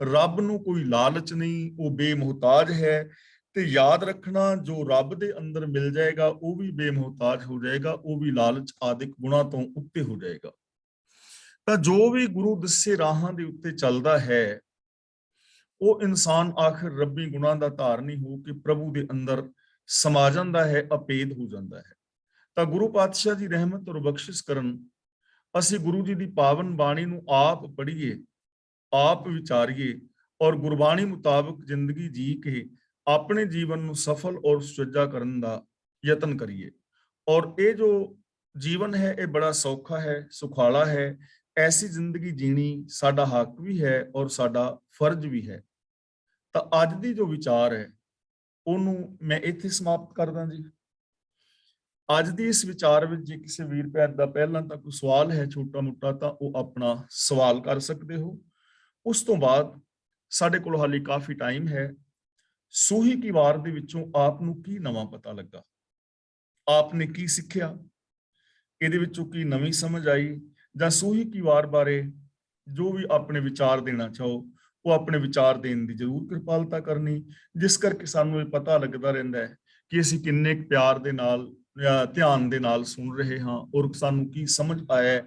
ਰੱਬ ਨੂੰ ਕੋਈ ਲਾਲਚ ਨਹੀਂ, ਉਹ ਬੇਮੁਹਤਾਜ ਹੈ। ਤੇ ਯਾਦ ਰੱਖਣਾ, ਜੋ ਰੱਬ ਦੇ ਅੰਦਰ ਮਿਲ ਜਾਏਗਾ ਉਹ ਵੀ ਬੇਮੁਹਤਾਜ ਹੋ ਜਾਏਗਾ, ਉਹ ਵੀ ਲਾਲਚ ਆਦਿਕ ਗੁਣਾਂ ਤੋਂ ਉੱਤੇ ਹੋ ਜਾਏਗਾ। ਤਾਂ ਜੋ ਵੀ ਗੁਰੂ ਦੱਸੇ ਰਾਹਾਂ ਦੇ ਉੱਤੇ ਚੱਲਦਾ ਹੈ, ਉਹ ਇਨਸਾਨ ਆਖਿਰ ਰੱਬੀ ਗੁਣਾਂ ਦਾ ਧਾਰਨੀ ਹੋ ਕੇ ਪ੍ਰਭੂ ਦੇ ਅੰਦਰ ਸਮਾ ਜਾਂਦਾ ਹੈ, ਅਪੇਦ ਹੋ ਜਾਂਦਾ ਹੈ। ਤਾਂ ਗੁਰੂ ਪਾਤਸ਼ਾਹ ਦੀ ਰਹਿਮਤ ਔਰ ਬਖਸ਼ਿਸ਼ ਕਰਨ, ਅਸੀਂ ਗੁਰੂ ਜੀ ਦੀ ਪਾਵਨ ਬਾਣੀ ਨੂੰ ਆਪ ਪੜ੍ਹੀਏ, ਆਪ ਵਿਚਾਰੀਏ, ਔਰ ਗੁਰਬਾਣੀ ਮੁਤਾਬਕ ਜ਼ਿੰਦਗੀ ਜੀ ਕੇ ਆਪਣੇ ਜੀਵਨ ਨੂੰ ਸਫਲ ਔਰ ਸੁਚੱਜਾ ਕਰਨ ਦਾ ਯਤਨ ਕਰੀਏ। ਔਰ ਇਹ ਜੋ ਜੀਵਨ ਹੈ, ਇਹ ਬੜਾ ਸੌਖਾ ਹੈ, ਸੁਖਾਲਾ ਹੈ। ਐਸੀ ਜ਼ਿੰਦਗੀ ਜੀਣੀ ਸਾਡਾ ਹੱਕ ਵੀ ਹੈ ਔਰ ਸਾਡਾ ਫਰਜ਼ ਵੀ ਹੈ। ਤਾਂ ਅੱਜ ਦੀ ਜੋ ਵਿਚਾਰ ਹੈ, ਉਹਨੂੰ ਮੈਂ ਇੱਥੇ ਸਮਾਪਤ ਕਰਦਾ ਜੀ। ਅੱਜ ਦੀ ਇਸ ਵਿਚਾਰ ਵਿੱਚ ਜੇ ਕਿਸੇ ਵੀਰ ਭੈਣ ਦਾ ਪਹਿਲਾਂ ਤਾਂ ਕੋਈ ਸਵਾਲ ਹੈ ਛੋਟਾ ਮੋਟਾ, ਤਾਂ ਉਹ ਆਪਣਾ ਸਵਾਲ ਕਰ ਸਕਦੇ ਹੋ। ਉਸ ਤੋਂ ਬਾਅਦ ਸਾਡੇ ਕੋਲ ਹਾਲੇ ਕਾਫੀ ਟਾਈਮ ਹੈ। ਸੂਹੀ ਕੀ ਵਾਰ ਦੇ ਵਿੱਚੋਂ ਆਪ ਨੂੰ ਕੀ ਨਵਾਂ ਪਤਾ ਲੱਗਾ, ਆਪ ਨੇ ਕੀ ਸਿੱਖਿਆ, ਇਹਦੇ ਵਿੱਚੋਂ ਕੀ ਨਵੀਂ ਸਮਝ ਆਈ, ਜਾਂ ਸੂਹੀ ਕੀ ਵਾਰ ਬਾਰੇ ਜੋ ਵੀ ਆਪਣੇ ਵਿਚਾਰ ਦੇਣਾ ਚਾਹੋ, ਉਹ ਆਪਣੇ ਵਿਚਾਰ ਦੇਣ ਦੀ ਜ਼ਰੂਰ ਕਿਰਪਾਲਤਾ ਕਰਨੀ, ਜਿਸ ਕਰਕੇ ਸਾਨੂੰ ਇਹ ਪਤਾ ਲੱਗਦਾ ਰਹਿੰਦਾ ਹੈ ਕਿ ਅਸੀਂ ਕਿੰਨੇ ਪਿਆਰ ਦੇ ਨਾਲ ਜਾਂ ਧਿਆਨ ਦੇ ਨਾਲ ਸੁਣ ਰਹੇ ਹਾਂ ਔਰ ਸਾਨੂੰ ਕੀ ਸਮਝ ਆਇਆ।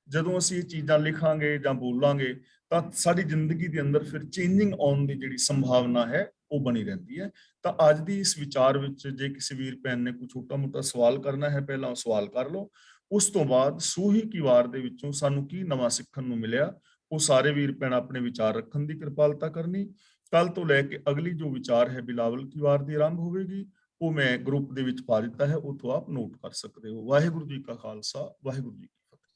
ਜਦੋਂ ਅਸੀਂ ਇਹ ਚੀਜ਼ਾਂ ਲਿਖਾਂਗੇ ਜਾਂ ਬੋਲਾਂਗੇ ਤਾਂ ਸਾਡੀ ਜ਼ਿੰਦਗੀ ਦੇ ਅੰਦਰ ਫਿਰ ਚੇਂਜਿੰਗ ਆਉਣ ਦੀ ਜਿਹੜੀ ਸੰਭਾਵਨਾ ਹੈ ਉਹ ਬਣੀ ਰਹਿੰਦੀ ਹੈ। ਤਾਂ ਅੱਜ ਦੀ ਇਸ ਵਿਚਾਰ ਵਿੱਚ ਜੇ ਕਿਸੇ ਵੀਰ ਭੈਣ ਨੇ ਕੋਈ ਛੋਟਾ ਮੋਟਾ ਸਵਾਲ ਕਰਨਾ ਹੈ, ਪਹਿਲਾਂ ਉਹ ਸਵਾਲ ਕਰ ਲਓ। ਉਸ ਤੋਂ ਬਾਅਦ ਸੂਹੀ ਕੀ ਵਾਰ ਦੇ ਵਿੱਚੋਂ ਸਾਨੂੰ ਕੀ ਨਵਾਂ ਸਿੱਖਣ ਨੂੰ ਮਿਲਿਆ, ਉਹ ਸਾਰੇ ਵੀਰ ਭੈਣ ਆਪਣੇ ਵਿਚਾਰ ਰੱਖਣ ਦੀ ਕਿਰਪਾਲਤਾ ਕਰਨੀ। ਕੱਲ ਤੋਂ ਲੈ ਕੇ ਅਗਲੀ ਜੋ ਵਿਚਾਰ ਹੈ ਬਿਲਾਵਲ ਕੀ ਵਾਰ ਦੀ ਆਰੰਭ ਹੋਵੇਗੀ, ਉਹ ਮੈਂ ਗਰੁੱਪ ਦੇ ਵਿੱਚ ਪਾ ਦਿੱਤਾ ਹੈ, ਉੱਥੋਂ ਆਪ ਨੋਟ ਕਰ ਸਕਦੇ ਹੋ। ਵਾਹਿਗੁਰੂ ਜੀ ਕਾ ਖਾਲਸਾ, ਵਾਹਿਗੁਰੂ ਜੀ ਕੀ ਫਤਿਹ।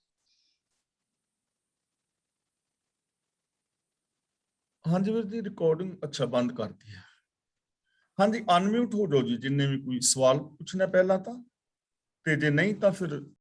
ਹਾਂਜੀ ਵੀਰ ਜੀ, ਰਿਕਾਰਡਿੰਗ ਅੱਛਾ ਬੰਦ ਕਰਤੀ ਹੈ। ਹਾਂਜੀ, ਅਨਮਿਊਟ ਹੋ ਜਾਓ ਜੀ, ਜਿੰਨੇ ਵੀ ਕੋਈ ਸਵਾਲ ਪੁੱਛਣਾ ਪਹਿਲਾਂ ਤਾਂ, ਤੇ ਜੇ ਨਹੀਂ ਤਾਂ ਫਿਰ